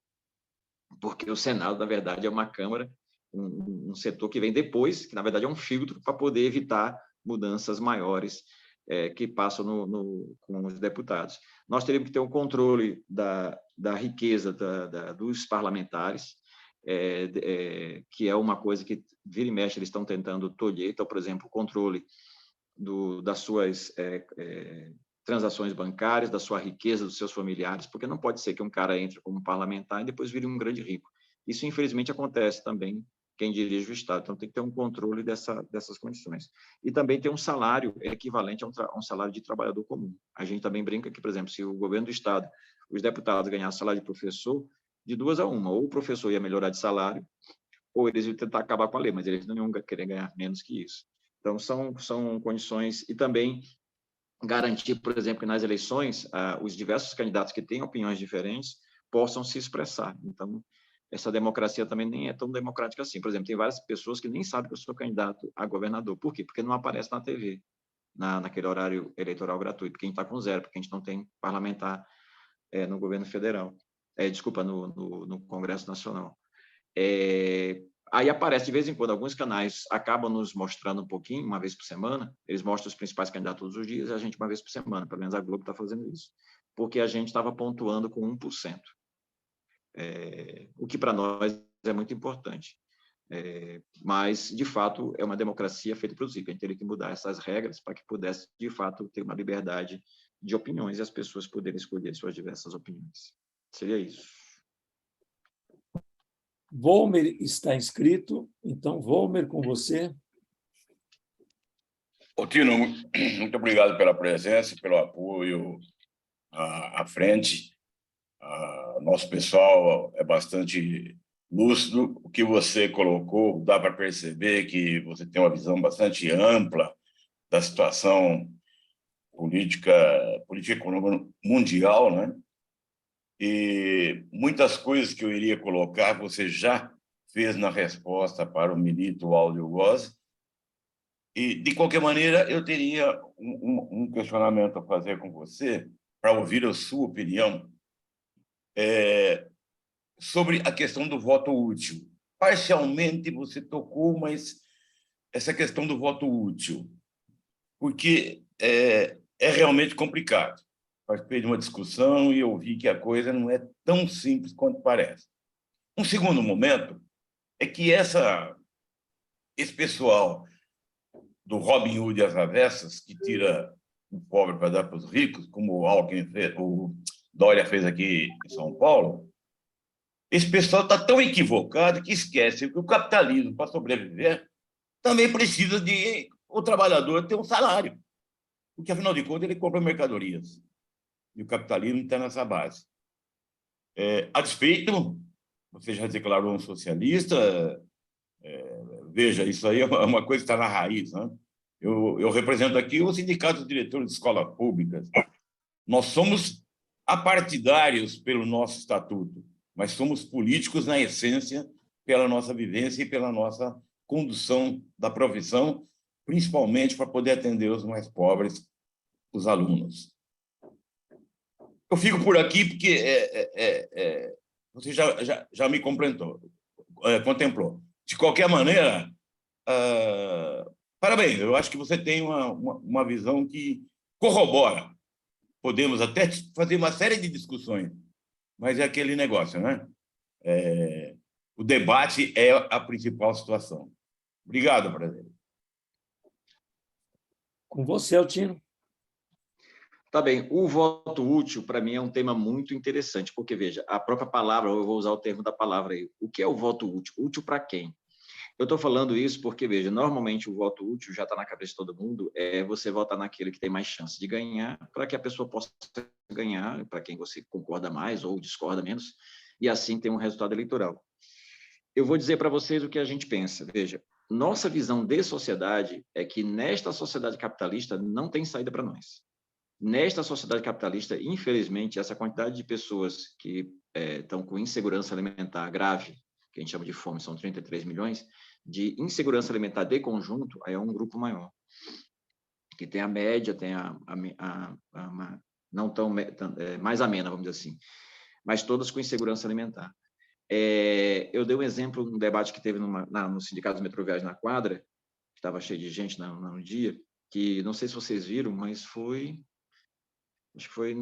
Porque o Senado, na verdade, é uma Câmara, um setor que vem depois, que, na verdade, é um filtro para poder evitar mudanças maiores que passam com os deputados. Nós teríamos que ter um controle da riqueza dos parlamentares, que é uma coisa que, vira e mexe, eles estão tentando tolher. Então, por exemplo, o controle das suas transações bancárias, da sua riqueza, dos seus familiares, porque não pode ser que um cara entre como parlamentar e depois vire um grande rico. Isso, infelizmente, acontece também quem dirige o Estado. Então, tem que ter um controle dessas condições. E também ter um salário equivalente a um salário de trabalhador comum. A gente também brinca que, por exemplo, se o governo do Estado, os deputados ganhassem salário de professor, de duas a uma, ou o professor ia melhorar de salário, ou eles iam tentar acabar com a lei, mas eles não iam querer ganhar menos que isso. Então, são condições, e também garantir, por exemplo, que nas eleições, os diversos candidatos que têm opiniões diferentes possam se expressar. Então, essa democracia também nem é tão democrática assim. Por exemplo, tem várias pessoas que nem sabem que eu sou candidato a governador. Por quê? Porque não aparece na TV, naquele horário eleitoral gratuito, porque a gente está com zero, porque a gente não tem parlamentar no governo federal. Desculpa, no Congresso Nacional. Aí aparece, de vez em quando, alguns canais acabam nos mostrando um pouquinho, uma vez por semana, eles mostram os principais candidatos todos os dias, e a gente uma vez por semana, pelo menos a Globo está fazendo isso, porque a gente estava pontuando com 1%. O que para nós é muito importante. Mas, de fato, é uma democracia feita para os ricos. A gente teria que mudar essas regras para que pudesse, de fato, ter uma liberdade de opiniões e as pessoas poderem escolher suas diversas opiniões. Seria isso. Volmer está inscrito, então, Volmer, com você. Tino, muito obrigado pela presença, pelo apoio à frente. Nosso pessoal é bastante lúcido. O que você colocou, dá para perceber que você tem uma visão bastante ampla da situação política econômica mundial, né? E muitas coisas que eu iria colocar, você já fez na resposta para o Milito Áudio Goz. E, de qualquer maneira, eu teria um questionamento a fazer com você, para ouvir a sua opinião, sobre a questão do voto útil. Parcialmente você tocou, mas essa questão do voto útil, porque é realmente complicado. Participei de uma discussão e eu vi que a coisa não é tão simples quanto parece. Um segundo momento é que esse pessoal do Robin Hood e as avessas, que tira o pobre para dar para os ricos, como o Alckmin fez, o Dória fez aqui em São Paulo, esse pessoal está tão equivocado que esquece que o capitalismo, para sobreviver, também precisa de o trabalhador ter um salário, porque, afinal de contas, ele compra mercadorias. E o capitalismo está nessa base. A despeito, você já declarou um socialista, veja, isso aí é uma coisa que está na raiz, né? Eu represento aqui o Sindicato dos Diretores de Escolas Públicas. Nós somos apartidários pelo nosso estatuto, mas somos políticos na essência pela nossa vivência e pela nossa condução da profissão, principalmente para poder atender os mais pobres, os alunos. Eu fico por aqui porque você já me contemplou. De qualquer maneira, parabéns, eu acho que você tem uma visão que corrobora. Podemos até fazer uma série de discussões, mas é aquele negócio, né? O debate é a principal situação. Obrigado, Prazer. Com você, Altino. Tá bem, o voto útil, para mim, é um tema muito interessante, porque, veja, a própria palavra, eu vou usar o termo da palavra aí, o que é o voto útil? Útil para quem? Eu estou falando isso porque, veja, normalmente o voto útil já está na cabeça de todo mundo, é você votar naquele que tem mais chance de ganhar, para que a pessoa possa ganhar, para quem você concorda mais ou discorda menos, e assim ter um resultado eleitoral. Eu vou dizer para vocês o que a gente pensa. Veja, nossa visão de sociedade é que nesta sociedade capitalista não tem saída para nós. Nesta sociedade capitalista, infelizmente, essa quantidade de pessoas que estão com insegurança alimentar grave, que a gente chama de fome, são 33 milhões, de insegurança alimentar de conjunto, aí é um grupo maior, que tem a média, tem não tão mais amena, vamos dizer assim, mas todas com insegurança alimentar. Eu dei um exemplo num debate que teve no Sindicato dos Metroviários na quadra, que estava cheio de gente no dia, que não sei se vocês viram, mas acho que foi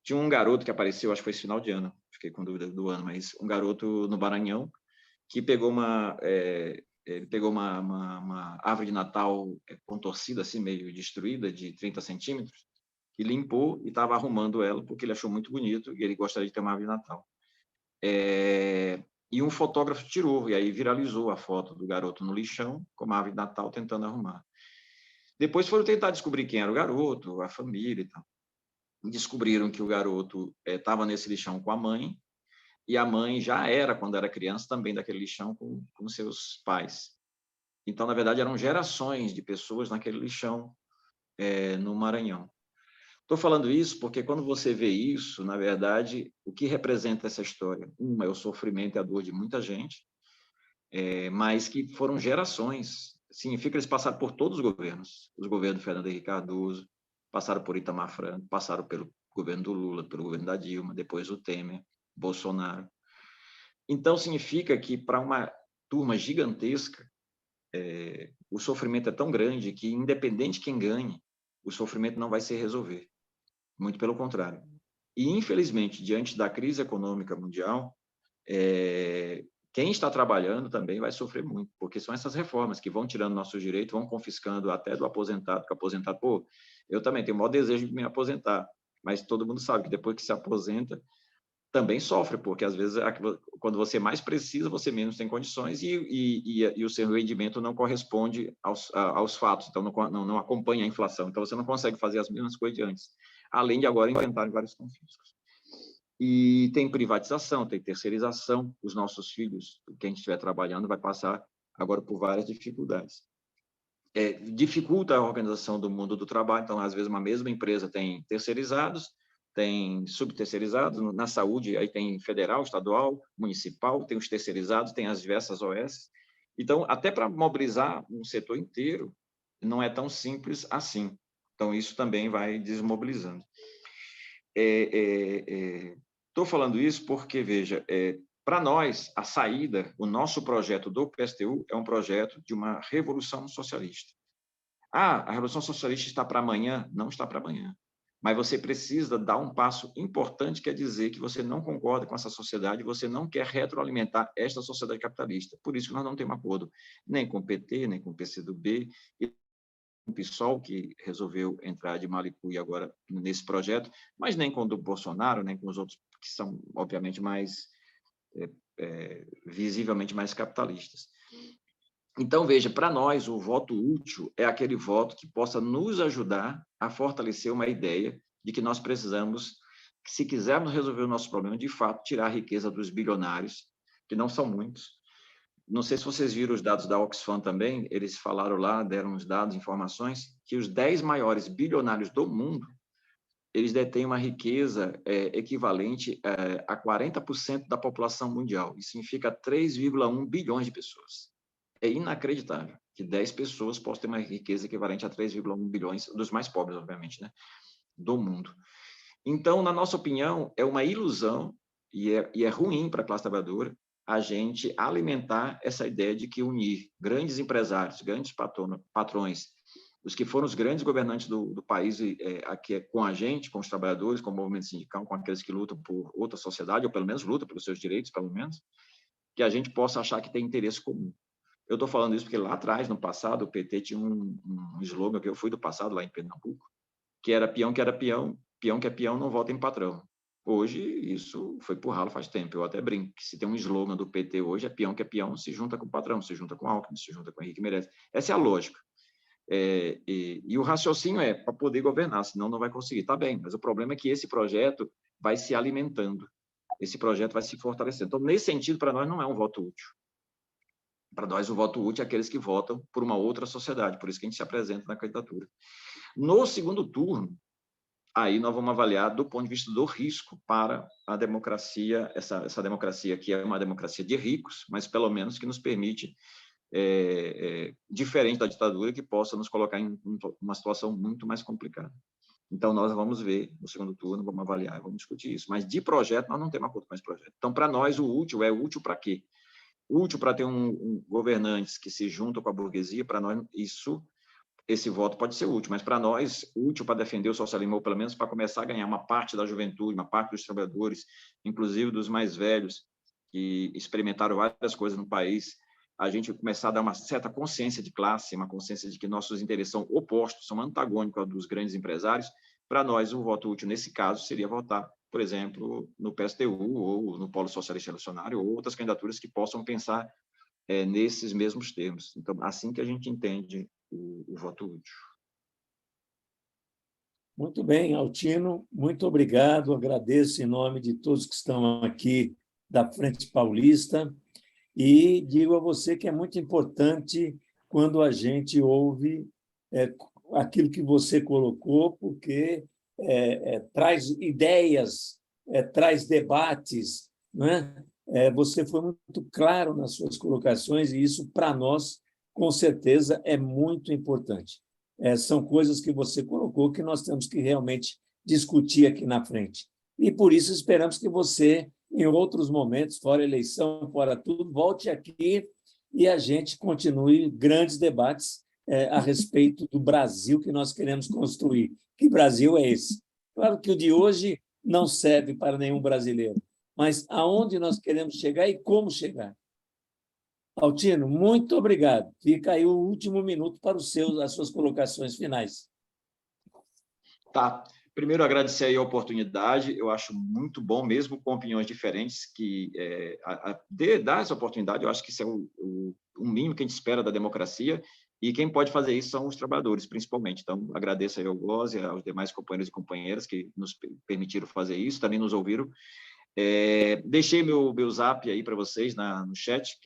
tinha um garoto que apareceu, acho que foi esse final de ano, fiquei com dúvida do ano, mas um garoto no Maranhão que pegou uma árvore de Natal contorcida, assim, meio destruída, de 30 centímetros, e limpou e estava arrumando ela, porque ele achou muito bonito e ele gostaria de ter uma árvore de Natal. E um fotógrafo tirou, e aí viralizou a foto do garoto no lixão, com uma árvore de Natal, tentando arrumar. Depois foram tentar descobrir quem era o garoto, a família e tal. Descobriram que o garoto estava nesse lixão com a mãe, e a mãe já era, quando era criança, também daquele lixão com seus pais. Então, na verdade, eram gerações de pessoas naquele lixão no Maranhão. Estou falando isso porque quando você vê isso, na verdade, o que representa essa história? É o sofrimento e a dor de muita gente, mas que foram gerações. Significa que eles passaram por todos os governos do Fernando Henrique Cardoso, passaram por Itamar Franco, passaram pelo governo do Lula, pelo governo da Dilma, depois do Temer, Bolsonaro. Então, significa que para uma turma gigantesca, o sofrimento é tão grande que, independente de quem ganhe, o sofrimento não vai se resolver. Muito pelo contrário. E, infelizmente, diante da crise econômica mundial, quem está trabalhando também vai sofrer muito, porque são essas reformas que vão tirando nossos direitos, vão confiscando até do aposentado, porque o aposentado, eu também tenho o maior desejo de me aposentar, mas todo mundo sabe que depois que se aposenta, também sofre, porque às vezes quando você mais precisa, você menos tem condições e o seu rendimento não corresponde aos fatos, então não acompanha a inflação, então você não consegue fazer as mesmas coisas de antes, além de agora inventarem vários confiscos. E tem privatização, tem terceirização, os nossos filhos, quem estiver trabalhando, vai passar agora por várias dificuldades. Dificulta a organização do mundo do trabalho, então às vezes uma mesma empresa tem terceirizados, tem subterceirizados, na saúde aí tem federal, estadual, municipal, tem os terceirizados, tem as diversas OS. Então, até para mobilizar um setor inteiro, não é tão simples assim. Então, isso também vai desmobilizando. Estou falando isso porque, veja, para nós, a saída, o nosso projeto do PSTU é um projeto de uma revolução socialista. A revolução socialista está para amanhã? Não está para amanhã. Mas você precisa dar um passo importante, que é dizer que você não concorda com essa sociedade, você não quer retroalimentar esta sociedade capitalista. Por isso que nós não temos acordo nem com o PT, nem com o PCdoB, e com o PSOL, que resolveu entrar de malicuia agora nesse projeto, mas nem com o do Bolsonaro, nem com os outros, que são, obviamente, mais visivelmente mais capitalistas. Então, veja, para nós, o voto útil é aquele voto que possa nos ajudar a fortalecer uma ideia de que nós precisamos, se quisermos resolver o nosso problema, de fato, tirar a riqueza dos bilionários, que não são muitos. Não sei se vocês viram os dados da Oxfam também, eles falaram lá, deram uns dados, informações, que os 10 maiores bilionários do mundo, eles detêm uma riqueza equivalente a 40% da população mundial. Isso significa 3,1 bilhões de pessoas. É inacreditável que 10 pessoas possam ter uma riqueza equivalente a 3,1 bilhões, dos mais pobres, obviamente, né, do mundo. Então, na nossa opinião, é uma ilusão e é ruim para a classe trabalhadora a gente alimentar essa ideia de que unir grandes empresários, grandes patrões, os que foram os grandes governantes do país, aqui com a gente, com os trabalhadores, com o movimento sindical, com aqueles que lutam por outra sociedade, ou pelo menos lutam pelos seus direitos, pelo menos, que a gente possa achar que tem interesse comum. Eu estou falando isso porque lá atrás, no passado, o PT tinha um slogan, que eu fui do passado, lá em Pernambuco, que era peão que é peão não vota em patrão. Hoje, isso foi por ralo faz tempo. Eu até brinco que se tem um slogan do PT hoje, é peão, se junta com o patrão, se junta com o Alckmin, se junta com o Henrique Meirelles. Essa é a lógica. E o raciocínio é para poder governar, senão não vai conseguir. Tá bem, mas o problema é que esse projeto vai se alimentando, esse projeto vai se fortalecendo. Então, nesse sentido, para nós não é um voto útil. Para nós, o voto útil é aqueles que votam por uma outra sociedade, por isso que a gente se apresenta na candidatura. No segundo turno, aí nós vamos avaliar do ponto de vista do risco para a democracia, essa democracia que é uma democracia de ricos, mas pelo menos que nos permite, diferente da ditadura, que possa nos colocar em uma situação muito mais complicada. Então, nós vamos ver no segundo turno, vamos avaliar, vamos discutir isso. Mas de projeto, nós não temos acordo com esse projeto. Então, para nós, o útil é útil para quê? Útil para ter governantes que se juntam com a burguesia, para nós, esse voto pode ser útil, mas para nós, útil para defender o socialismo, ou pelo menos para começar a ganhar uma parte da juventude, uma parte dos trabalhadores, inclusive dos mais velhos, que experimentaram várias coisas no país, a gente começar a dar uma certa consciência de classe, uma consciência de que nossos interesses são opostos, são antagônicos aos dos grandes empresários. Para nós, o voto útil, nesse caso, seria votar, por exemplo, no PSTU, ou no Polo Socialista Revolucionário, ou outras candidaturas que possam pensar nesses mesmos termos. Então, assim que a gente entende o voto útil. Muito bem, Altino, muito obrigado. Agradeço em nome de todos que estão aqui da Frente Paulista e digo a você que é muito importante quando a gente ouve aquilo que você colocou, porque traz ideias, traz debates, né? Você foi muito claro nas suas colocações e isso, para nós, com certeza, é muito importante. São coisas que você colocou que nós temos que realmente discutir aqui na frente. E, por isso, esperamos que você, em outros momentos, fora eleição, fora tudo, volte aqui e a gente continue grandes debates a respeito do Brasil que nós queremos construir. Que Brasil é esse? Claro que o de hoje não serve para nenhum brasileiro, mas aonde nós queremos chegar e como chegar. Altino, muito obrigado. Fica aí o último minuto para as suas colocações finais. Tá. Primeiro, agradecer aí a oportunidade. Eu acho muito bom, mesmo com opiniões diferentes, que dar essa oportunidade, eu acho que isso é o mínimo que a gente espera da democracia, e quem pode fazer isso são os trabalhadores, principalmente. Então, agradeço aí ao Gloss e aos demais companheiros e companheiras que nos permitiram fazer isso, também nos ouviram. Deixei meu zap aí para vocês no chat.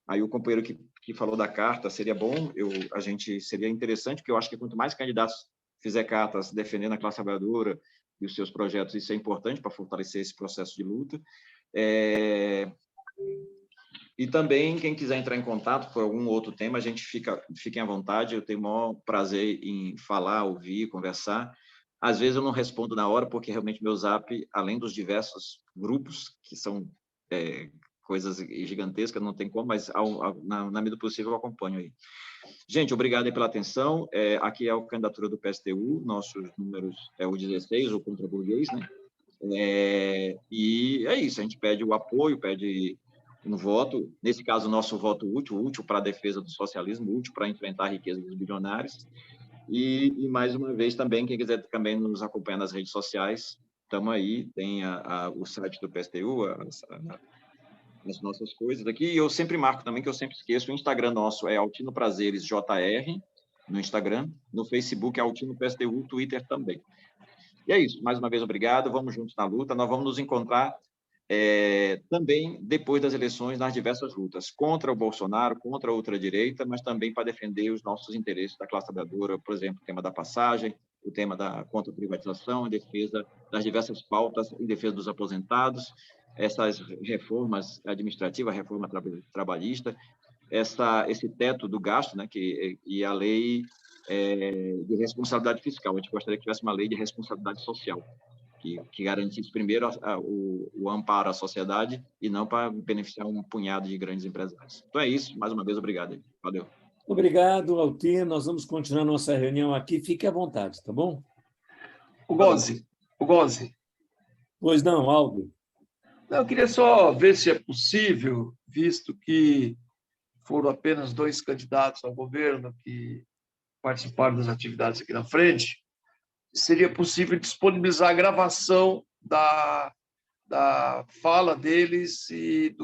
Aí o companheiro que falou da carta, seria bom, seria interessante, porque eu acho que quanto mais candidatos fizer cartas defendendo a classe trabalhadora e os seus projetos, isso é importante para fortalecer esse processo de luta. E também, quem quiser entrar em contato por algum outro tema, a gente fiquem à vontade, eu tenho o maior prazer em falar, ouvir, conversar. Às vezes eu não respondo na hora, porque realmente meu zap, além dos diversos grupos, que são coisas gigantescas, não tem como, mas na medida do possível eu acompanho aí. Gente, obrigado aí pela atenção. Aqui é a candidatura do PSTU, nossos números é o 16, o contra burguês, né? E é isso, a gente pede o apoio, pede um voto, nesse caso, o nosso voto útil para a defesa do socialismo, útil para enfrentar a riqueza dos bilionários. E mais uma vez, também, quem quiser também nos acompanhar nas redes sociais, estamos aí, tem o site do PSTU, as nossas coisas aqui, e eu sempre marco também, que eu sempre esqueço, o Instagram nosso é Altino Prazeres JR, no Instagram, no Facebook é Altino PSTU, Twitter também. E é isso, mais uma vez, obrigado, vamos juntos na luta, nós vamos nos encontrar também depois das eleições nas diversas lutas, contra o Bolsonaro, contra a ultradireita, mas também para defender os nossos interesses da classe trabalhadora, por exemplo, o tema da passagem, o tema da contra a privatização, em defesa das diversas pautas, em defesa dos aposentados, essas reformas administrativas, a reforma trabalhista, esse teto do gasto, né, e a lei de responsabilidade fiscal. A gente gostaria que tivesse uma lei de responsabilidade social. que garantisse primeiro o amparo à sociedade e não para beneficiar um punhado de grandes empresários. Então é isso. Mais uma vez, obrigado. Valeu. Obrigado, Altino. Nós vamos continuar nossa reunião aqui. Fique à vontade, tá bom? O Gozzi. Pois não, Aldo. Eu queria só ver se é possível, visto que foram apenas 2 candidatos ao governo que participaram das atividades aqui na frente, seria possível disponibilizar a gravação da fala deles e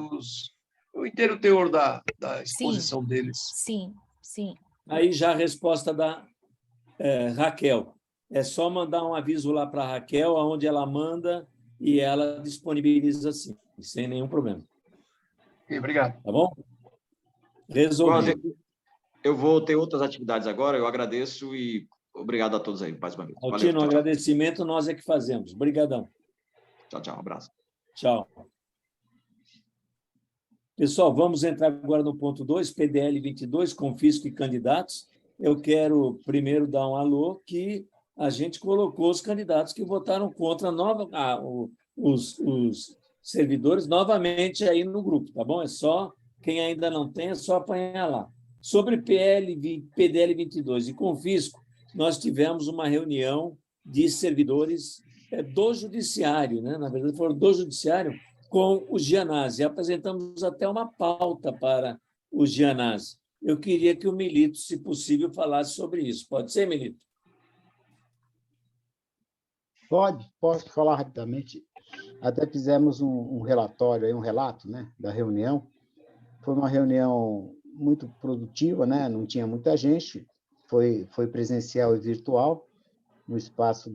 o inteiro teor da exposição deles. Sim. Aí já a resposta da Raquel. É só mandar um aviso lá para a Raquel, onde ela manda, e ela disponibiliza assim, sem nenhum problema. Obrigado. Tá bom? Resolvido. Eu vou ter outras atividades agora, eu agradeço e obrigado a todos aí, mais uma vez. Altino, um agradecimento nós é que fazemos. Obrigadão. Tchau, um abraço. Tchau. Pessoal, vamos entrar agora no ponto 2, PDL 22, confisco e candidatos. Eu quero primeiro dar um alô que a gente colocou os candidatos que votaram contra os servidores novamente aí no grupo, tá bom? É só, quem ainda não tem, é só apanhar lá. Sobre PDL 22 e confisco, nós tivemos uma reunião de servidores do Judiciário, né? Na verdade, foram do Judiciário com o Gianazzi. Apresentamos até uma pauta para o Gianazzi. Eu queria que o Milito, se possível, falasse sobre isso. Pode ser, Milito? Posso falar rapidamente. Até fizemos um relatório, um relato, né, da reunião. Foi uma reunião muito produtiva, né? Não tinha muita gente, foi presencial e virtual, no espaço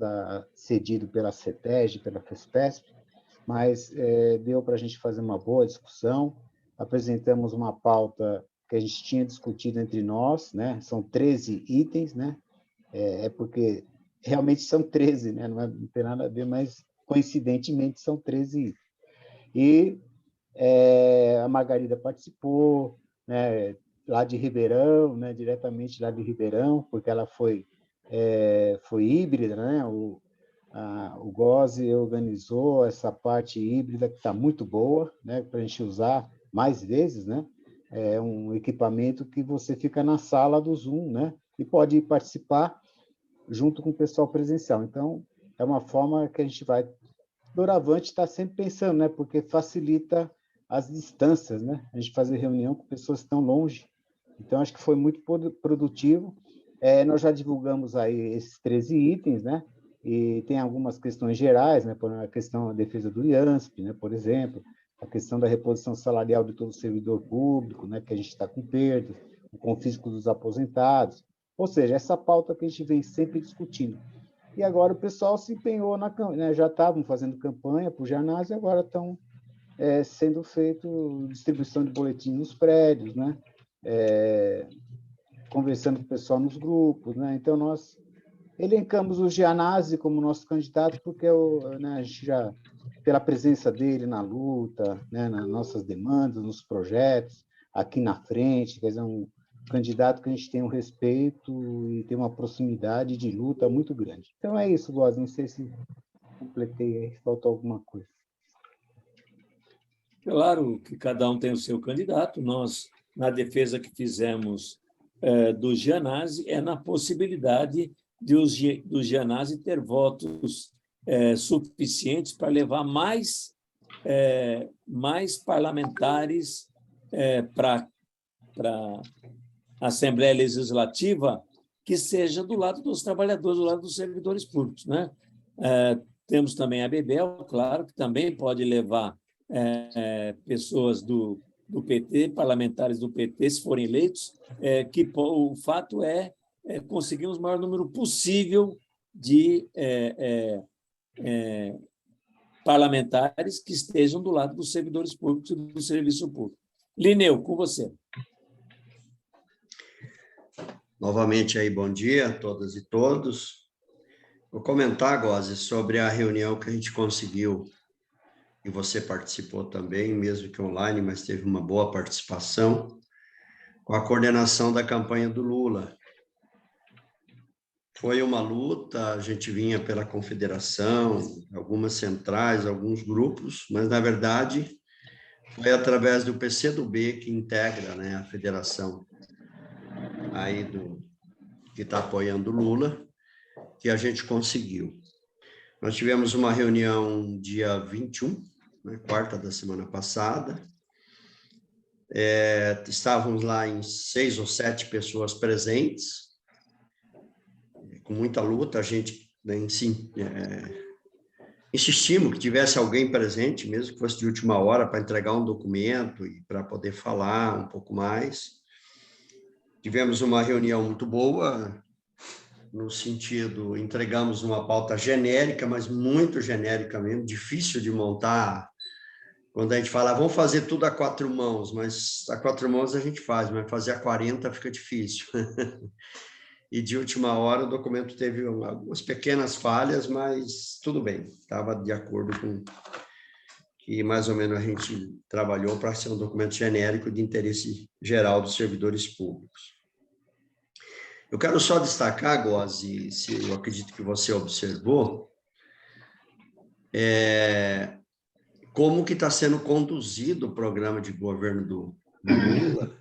cedido pela CETESB, pela FESPESP, mas deu para a gente fazer uma boa discussão. Apresentamos uma pauta que a gente tinha discutido entre nós, né? São 13 itens, né? Porque realmente são 13, né? Não tem nada a ver, mas coincidentemente são 13 itens. E a Margarida participou, né? Lá de Ribeirão, né? Diretamente lá de Ribeirão, porque ela foi híbrida, né? O Gozzi organizou essa parte híbrida que está muito boa, né? Para a gente usar mais vezes, né? É um equipamento que você fica na sala do Zoom, né? E pode participar junto com o pessoal presencial. Então, é uma forma que a gente vai... Doravante está sempre pensando, né? Porque facilita as distâncias, né? A gente fazer reunião com pessoas que estão longe. Então, acho que foi muito produtivo. Nós já divulgamos aí esses 13 itens, né? E tem algumas questões gerais, né? Por a questão da defesa do IANSP, né? Por exemplo, a questão da reposição salarial de todo servidor público, né? Que a gente está com perdas, o confisco dos aposentados. Ou seja, essa pauta que a gente vem sempre discutindo. E agora o pessoal se empenhou né? Já estavam fazendo campanha para o Gianazzi e agora estão sendo feito distribuição de boletim nos prédios, né? Conversando com o pessoal nos grupos, né? Então, nós elencamos o Gianazzi como nosso candidato porque né, a gente já, pela presença dele na luta, né, nas nossas demandas, nos projetos, aqui na frente, quer dizer, um candidato que a gente tem um respeito e tem uma proximidade de luta muito grande. Então, é isso, Gozzi. Não sei se completei aí, faltou alguma coisa. Claro que cada um tem o seu candidato. Nós, na defesa que fizemos do Gianazzi, na possibilidade do Gianazzi ter votos suficientes para levar mais parlamentares para a Assembleia Legislativa, que seja do lado dos trabalhadores, do lado dos servidores públicos, né? Temos também a Bebel, claro, que também pode levar pessoas do PT, parlamentares do PT, se forem eleitos, que o fato conseguirmos o maior número possível de parlamentares que estejam do lado dos servidores públicos e do serviço público. Lineu, com você. Novamente aí, bom dia a todas e todos. Vou comentar, Gozzi, sobre a reunião que a gente conseguiu, e você participou também, mesmo que online, mas teve uma boa participação, com a coordenação da campanha do Lula. Foi uma luta, a gente vinha pela confederação, algumas centrais, alguns grupos, mas, na verdade, foi através do PCdoB que integra, né, a federação aí que está apoiando o Lula, que a gente conseguiu. Nós tivemos uma reunião dia 21, né, quarta da semana passada. Estávamos lá em 6 ou 7 pessoas presentes, com muita luta. A gente, né, insistimos que tivesse alguém presente, mesmo que fosse de última hora, para entregar um documento e para poder falar um pouco mais. Tivemos uma reunião muito boa, no sentido, entregamos uma pauta genérica, mas muito genérica mesmo, difícil de montar. Quando a gente fala, vamos fazer tudo a 4 mãos, mas a 4 mãos a gente faz, mas fazer a 40 fica difícil. E de última hora o documento teve algumas pequenas falhas, mas tudo bem, estava de acordo com que mais ou menos a gente trabalhou para ser um documento genérico de interesse geral dos servidores públicos. Eu quero só destacar, Gozi, se eu acredito que você observou, como que está sendo conduzido o programa de governo do Lula,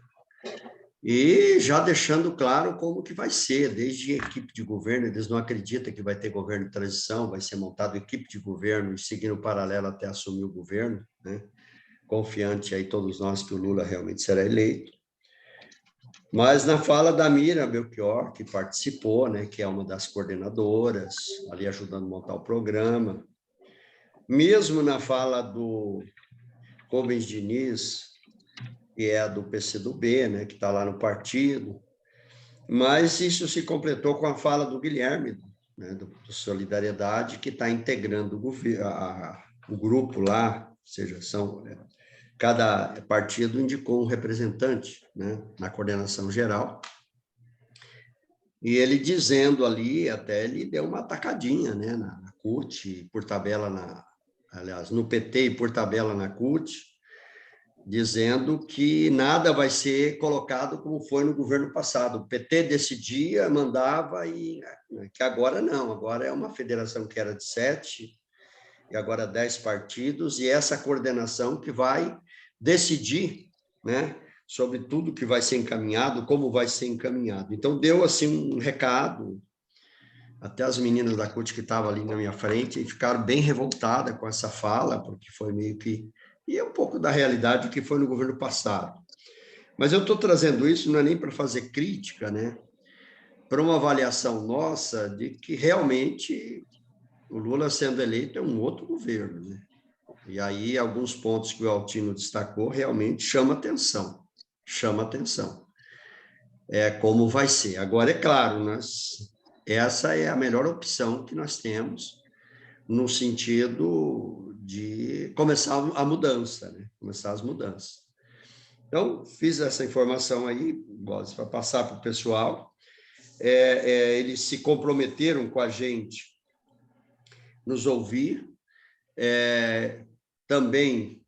e já deixando claro como que vai ser, desde a equipe de governo. Eles não acreditam que vai ter governo de transição, vai ser montado equipe de governo e seguindo paralelo até assumir o governo, né? Confiante aí todos nós que o Lula realmente será eleito. Mas na fala da Mira Belchior, que participou, né, que é uma das coordenadoras, ali ajudando a montar o programa, mesmo na fala do Rubens Diniz, que é do PCdoB, né, que está lá no partido, mas isso se completou com a fala do Guilherme, né, do Solidariedade, que está integrando o grupo lá, ou seja, cada partido indicou um representante, né, na coordenação geral, e ele dizendo ali, até ele deu uma atacadinha, né, na CUT, por tabela aliás, no PT e por tabela na CUT, dizendo que nada vai ser colocado como foi no governo passado. O PT decidia, mandava, e que agora não, agora é uma federação que era de 7, e agora 10 partidos, e essa coordenação que vai decidir, né, sobre tudo que vai ser encaminhado, como vai ser encaminhado. Então, deu assim um recado, até as meninas da CUT que estavam ali na minha frente ficaram bem revoltadas com essa fala, porque foi meio que... E é um pouco da realidade que foi no governo passado. Mas eu estou trazendo isso não é nem para fazer crítica, né, para uma avaliação nossa de que realmente o Lula sendo eleito é um outro governo, né? E aí alguns pontos que o Altino destacou realmente chama atenção. Como vai ser. Agora, é claro, essa é a melhor opção que nós temos no sentido de começar a mudança, né? Começar as mudanças. Então, fiz essa informação aí, para passar para o pessoal. Eles se comprometeram com a gente nos ouvir. Também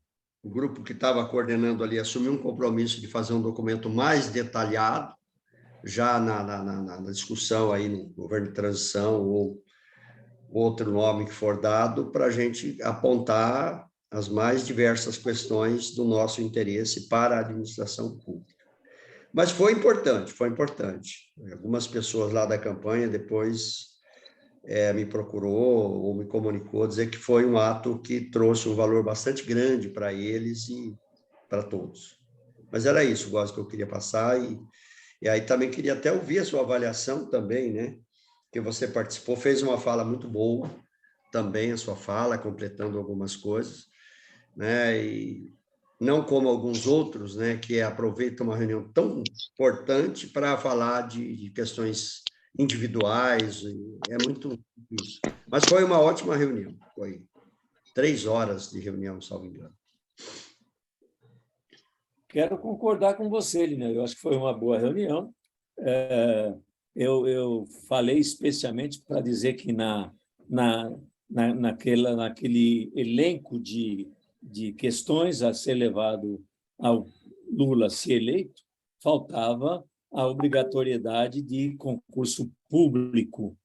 o grupo que estava coordenando ali assumiu um compromisso de fazer um documento mais detalhado, já na discussão aí no governo de transição ou outro nome que for dado, para a gente apontar as mais diversas questões do nosso interesse para a administração pública. Mas foi importante. Algumas pessoas lá da campanha depois me procurou ou me comunicou, dizer que foi um ato que trouxe um valor bastante grande para eles e para todos. Mas era isso, Góes, que eu queria passar, e aí também queria até ouvir a sua avaliação também, né, que você participou, fez uma fala muito boa também, a sua fala, completando algumas coisas, né, e não como alguns outros, né, que aproveitam uma reunião tão importante para falar de questões individuais, é muito isso. Mas foi uma ótima reunião, foi 3 horas de reunião, salvo engano. Quero concordar com você, Lina. Eu acho que foi uma boa reunião. Eu falei especialmente para dizer que naquele elenco de questões a ser levado ao Lula se eleito, faltava a obrigatoriedade de concurso público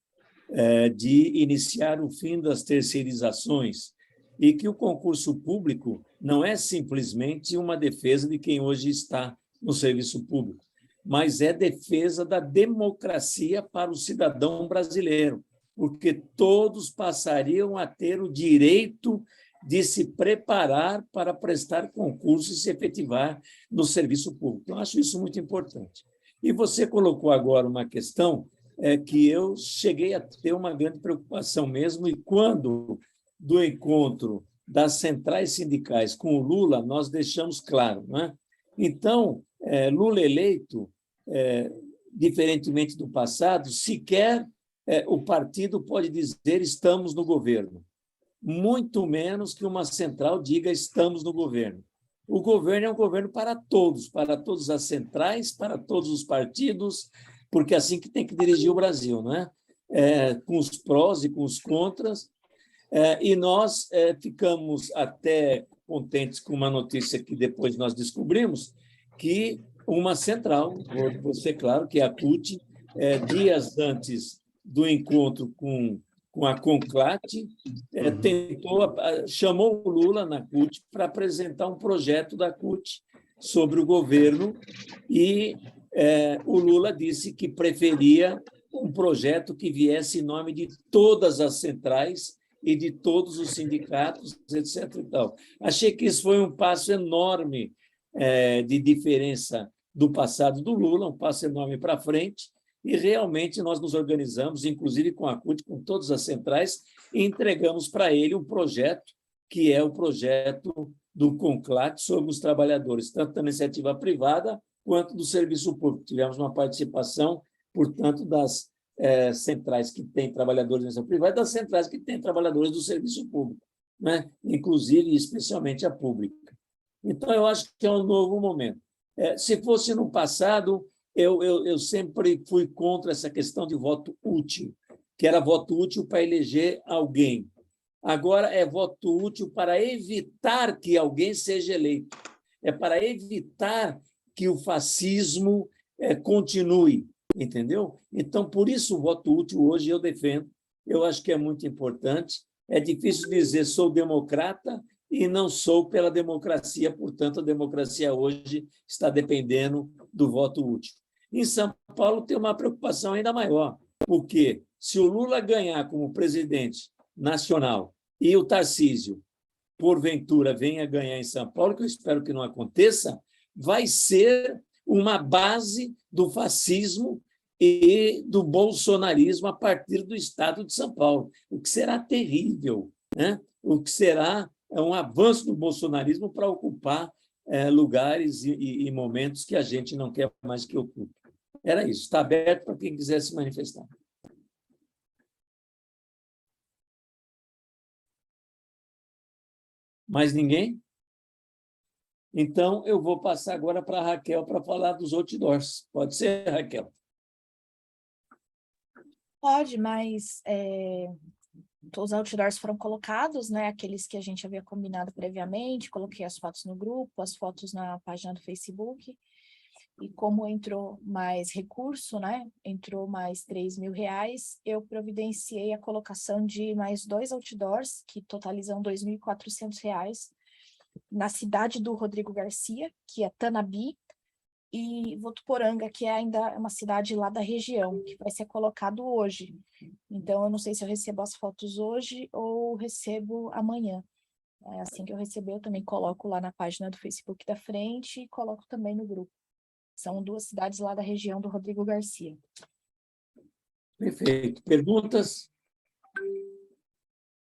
de iniciar o fim das terceirizações e que o concurso público não é simplesmente uma defesa de quem hoje está no serviço público, mas é defesa da democracia para o cidadão brasileiro, porque todos passariam a ter o direito de se preparar para prestar concurso e se efetivar no serviço público. Então, acho isso muito importante. E você colocou agora uma questão que eu cheguei a ter uma grande preocupação mesmo, e quando, do encontro das centrais sindicais com o Lula, nós deixamos claro, não é? Então, Lula eleito, diferentemente do passado, sequer o partido pode dizer estamos no governo, muito menos que uma central diga estamos no governo. O governo é um governo para todas as centrais, para todos os partidos, porque é assim que tem que dirigir o Brasil, não é? Com os prós e com os contras. E nós ficamos até contentes com uma notícia que depois nós descobrimos, que uma central, vou ser claro, que é a CUT, dias antes do encontro com a CONCLAT, chamou o Lula na CUT para apresentar um projeto da CUT sobre o governo, e o Lula disse que preferia um projeto que viesse em nome de todas as centrais e de todos os sindicatos, etc. E tal. Achei que isso foi um passo enorme de diferença do passado do Lula, um passo enorme para frente, e realmente nós nos organizamos, inclusive com a CUT, com todas as centrais, e entregamos para ele um projeto, que é o projeto do CONCLAT sobre os trabalhadores, tanto da iniciativa privada quanto do serviço público. Tivemos uma participação, portanto, das centrais que têm trabalhadores da iniciativa privada e das centrais que têm trabalhadores do serviço público, né? Inclusive e especialmente a pública. Então, eu acho que é um novo momento. Se fosse no passado, eu sempre fui contra essa questão de voto útil, que era voto útil para eleger alguém. Agora é voto útil para evitar que alguém seja eleito. É para evitar que o fascismo continue, entendeu? Então, por isso, o voto útil hoje eu defendo. Eu acho que é muito importante. É difícil dizer sou democrata e não sou pela democracia, portanto, a democracia hoje está dependendo do voto útil. Em São Paulo tem uma preocupação ainda maior, porque se o Lula ganhar como presidente nacional e o Tarcísio, porventura, venha ganhar em São Paulo, que eu espero que não aconteça, vai ser uma base do fascismo e do bolsonarismo a partir do estado de São Paulo, o que será terrível, né? O que será um avanço do bolsonarismo para ocupar lugares e momentos que a gente não quer mais que ocupe. Era isso. Está aberto para quem quiser se manifestar. Mais ninguém? Então, eu vou passar agora para a Raquel para falar dos outdoors. Pode ser, Raquel? Pode, mas os outdoors foram colocados, né? Aqueles que a gente havia combinado previamente, coloquei as fotos no grupo, as fotos na página do Facebook, e como entrou mais recurso, né? Entrou mais R$3.000, eu providenciei a colocação de mais 2 outdoors, que totalizam R$2.400, na cidade do Rodrigo Garcia, que é Tanabi, e Votuporanga, que é ainda uma cidade lá da região, que vai ser colocado hoje. Então, eu não sei se eu recebo as fotos hoje ou recebo amanhã. Assim que eu receber, eu também coloco lá na página do Facebook da frente e coloco também no grupo. São 2 cidades lá da região do Rodrigo Garcia. Perfeito. Perguntas?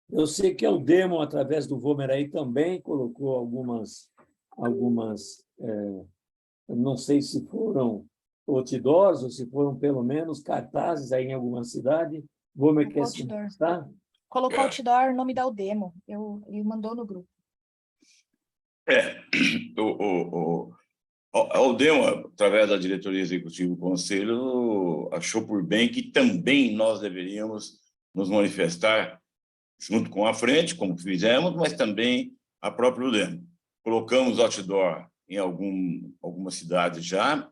Eu sei que o Demo, através do Vomer aí, também colocou algumas não sei se foram outdoors ou se foram, pelo menos, cartazes aí em alguma cidade. Vomer quer se manifestar? Colocou outdoor, nome da Demo. Ele mandou no grupo. O Demo, através da diretoria executiva do Conselho, achou por bem que também nós deveríamos nos manifestar junto com a frente, como fizemos, mas também a própria Demo. Colocamos outdoor em algumas cidades já,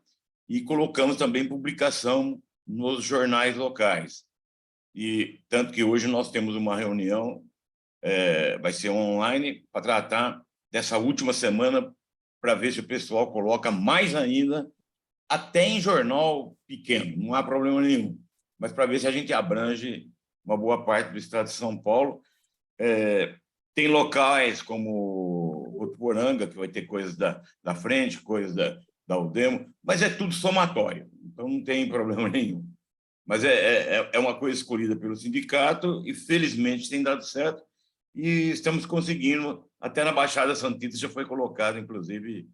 e colocamos também publicação nos jornais locais. e tanto que hoje nós temos uma reunião, vai ser online, para tratar dessa última semana, para ver se o pessoal coloca mais ainda, até em jornal pequeno, não há problema nenhum, mas para ver se a gente abrange uma boa parte do estado de São Paulo. Tem locais como Votuporanga, que vai ter coisas da frente, coisas da UDEMO, mas é tudo somatório, então não tem problema nenhum. Mas é uma coisa escolhida pelo sindicato e, felizmente, tem dado certo e estamos conseguindo. Até na Baixada Santista já foi colocado, inclusive,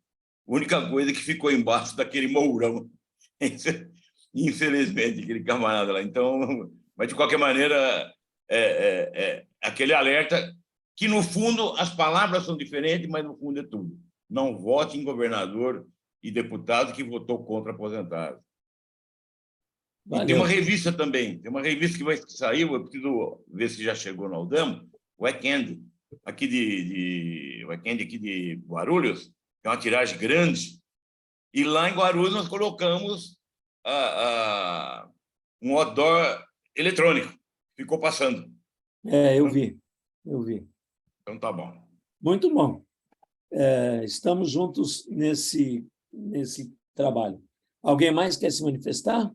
a única coisa que ficou embaixo daquele mourão, infelizmente, aquele camarada lá. Então, mas, de qualquer maneira, aquele alerta que, no fundo, as palavras são diferentes, mas, no fundo, é tudo. Não vote em governador e deputado que votou contra aposentado. E tem uma revista também, tem uma revista que vai sair, eu preciso ver se já chegou no Aldamo, o Weekend, aqui de Guarulhos, é uma tiragem grande, e lá em Guarulhos nós colocamos um outdoor eletrônico, ficou passando. Eu vi. Então tá bom. Muito bom. Estamos juntos nesse trabalho. Alguém mais quer se manifestar?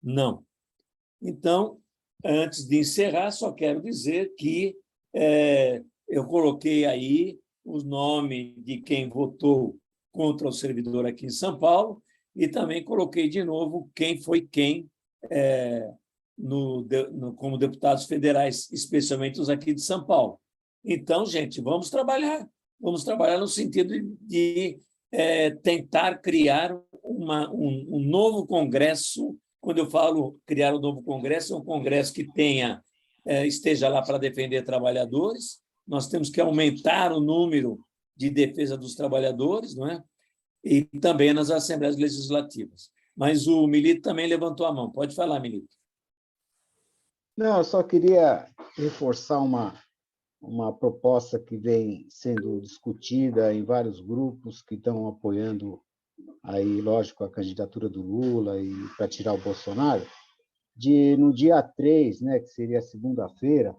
Não. Então, antes de encerrar, só quero dizer que eu coloquei aí o nome de quem votou contra o servidor aqui em São Paulo e também coloquei de novo quem foi quem como deputados federais, especialmente os aqui de São Paulo. Então, gente, vamos trabalhar no sentido de tentar criar um novo Congresso. Quando eu falo criar um novo Congresso, é um Congresso que esteja lá para defender trabalhadores. Nós temos que aumentar o número de defesa dos trabalhadores, não é? E também nas assembleias legislativas. Mas o Milito também levantou a mão. Pode falar, Milito. Não, eu só queria reforçar uma proposta que vem sendo discutida em vários grupos que estão apoiando aí, lógico, a candidatura do Lula e para tirar o Bolsonaro, no dia 3, né, que seria segunda-feira,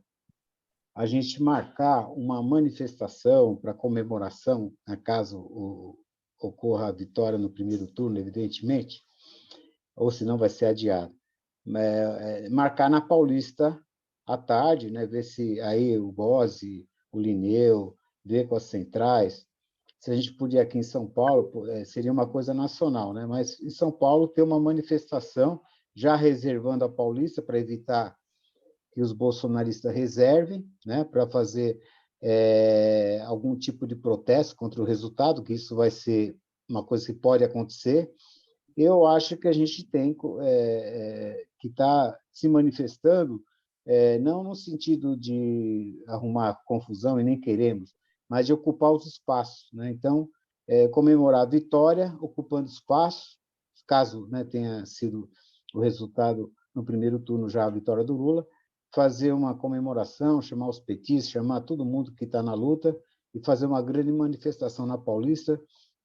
a gente marcar uma manifestação para comemoração, caso ocorra a vitória no primeiro turno, evidentemente, ou senão vai ser adiado. Marcar na Paulista à tarde, né, ver se aí o Bose, o Linneu, ver com as centrais. Se a gente puder aqui em São Paulo, seria uma coisa nacional, né? Mas em São Paulo ter uma manifestação, já reservando a Paulista para evitar que os bolsonaristas reservem, né? Para fazer algum tipo de protesto contra o resultado, que isso vai ser uma coisa que pode acontecer. Eu acho que a gente tem que estar se manifestando, não no sentido de arrumar confusão, e nem queremos, mas de ocupar os espaços, né? Então, comemorar a vitória, ocupando espaços, caso, né, tenha sido o resultado no primeiro turno já a vitória do Lula, fazer uma comemoração, chamar os petistas, chamar todo mundo que está na luta e fazer uma grande manifestação na Paulista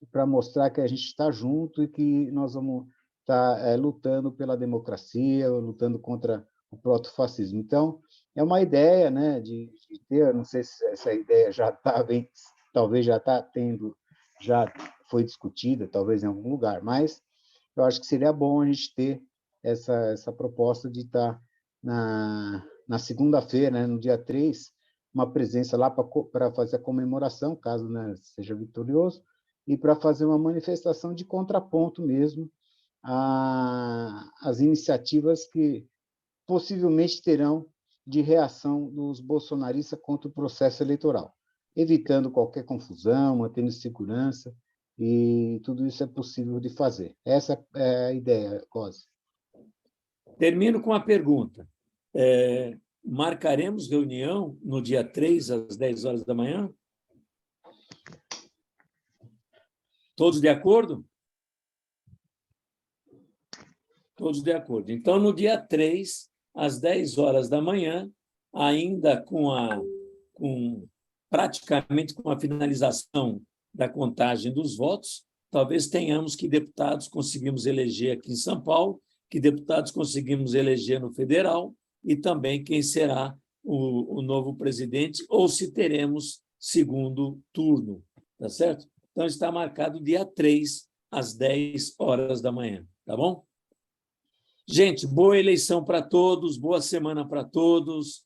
para mostrar que a gente está junto e que nós vamos estar lutando pela democracia, lutando contra o protofascismo. Então, é uma ideia, né, de ter, não sei se essa ideia já está bem, talvez já está tendo, já foi discutida, talvez em algum lugar, mas eu acho que seria bom a gente ter essa proposta de estar na segunda-feira, né, no dia 3, uma presença lá para fazer a comemoração, caso, né, seja vitorioso, e para fazer uma manifestação de contraponto mesmo às iniciativas que possivelmente terão de reação dos bolsonaristas contra o processo eleitoral, evitando qualquer confusão, mantendo segurança, e tudo isso é possível de fazer. Essa é a ideia, Cosi. Termino com a pergunta. Marcaremos reunião no dia 3, às 10 horas da manhã? Todos de acordo? Todos de acordo. Então, no dia 3, às 10 horas da manhã, ainda praticamente com a finalização da contagem dos votos, talvez tenhamos que deputados conseguimos eleger aqui em São Paulo, que deputados conseguimos eleger no federal, e também quem será o novo presidente, ou se teremos segundo turno, tá certo? Então, está marcado dia 3, às 10 horas da manhã, tá bom? Gente, boa eleição para todos, boa semana para todos.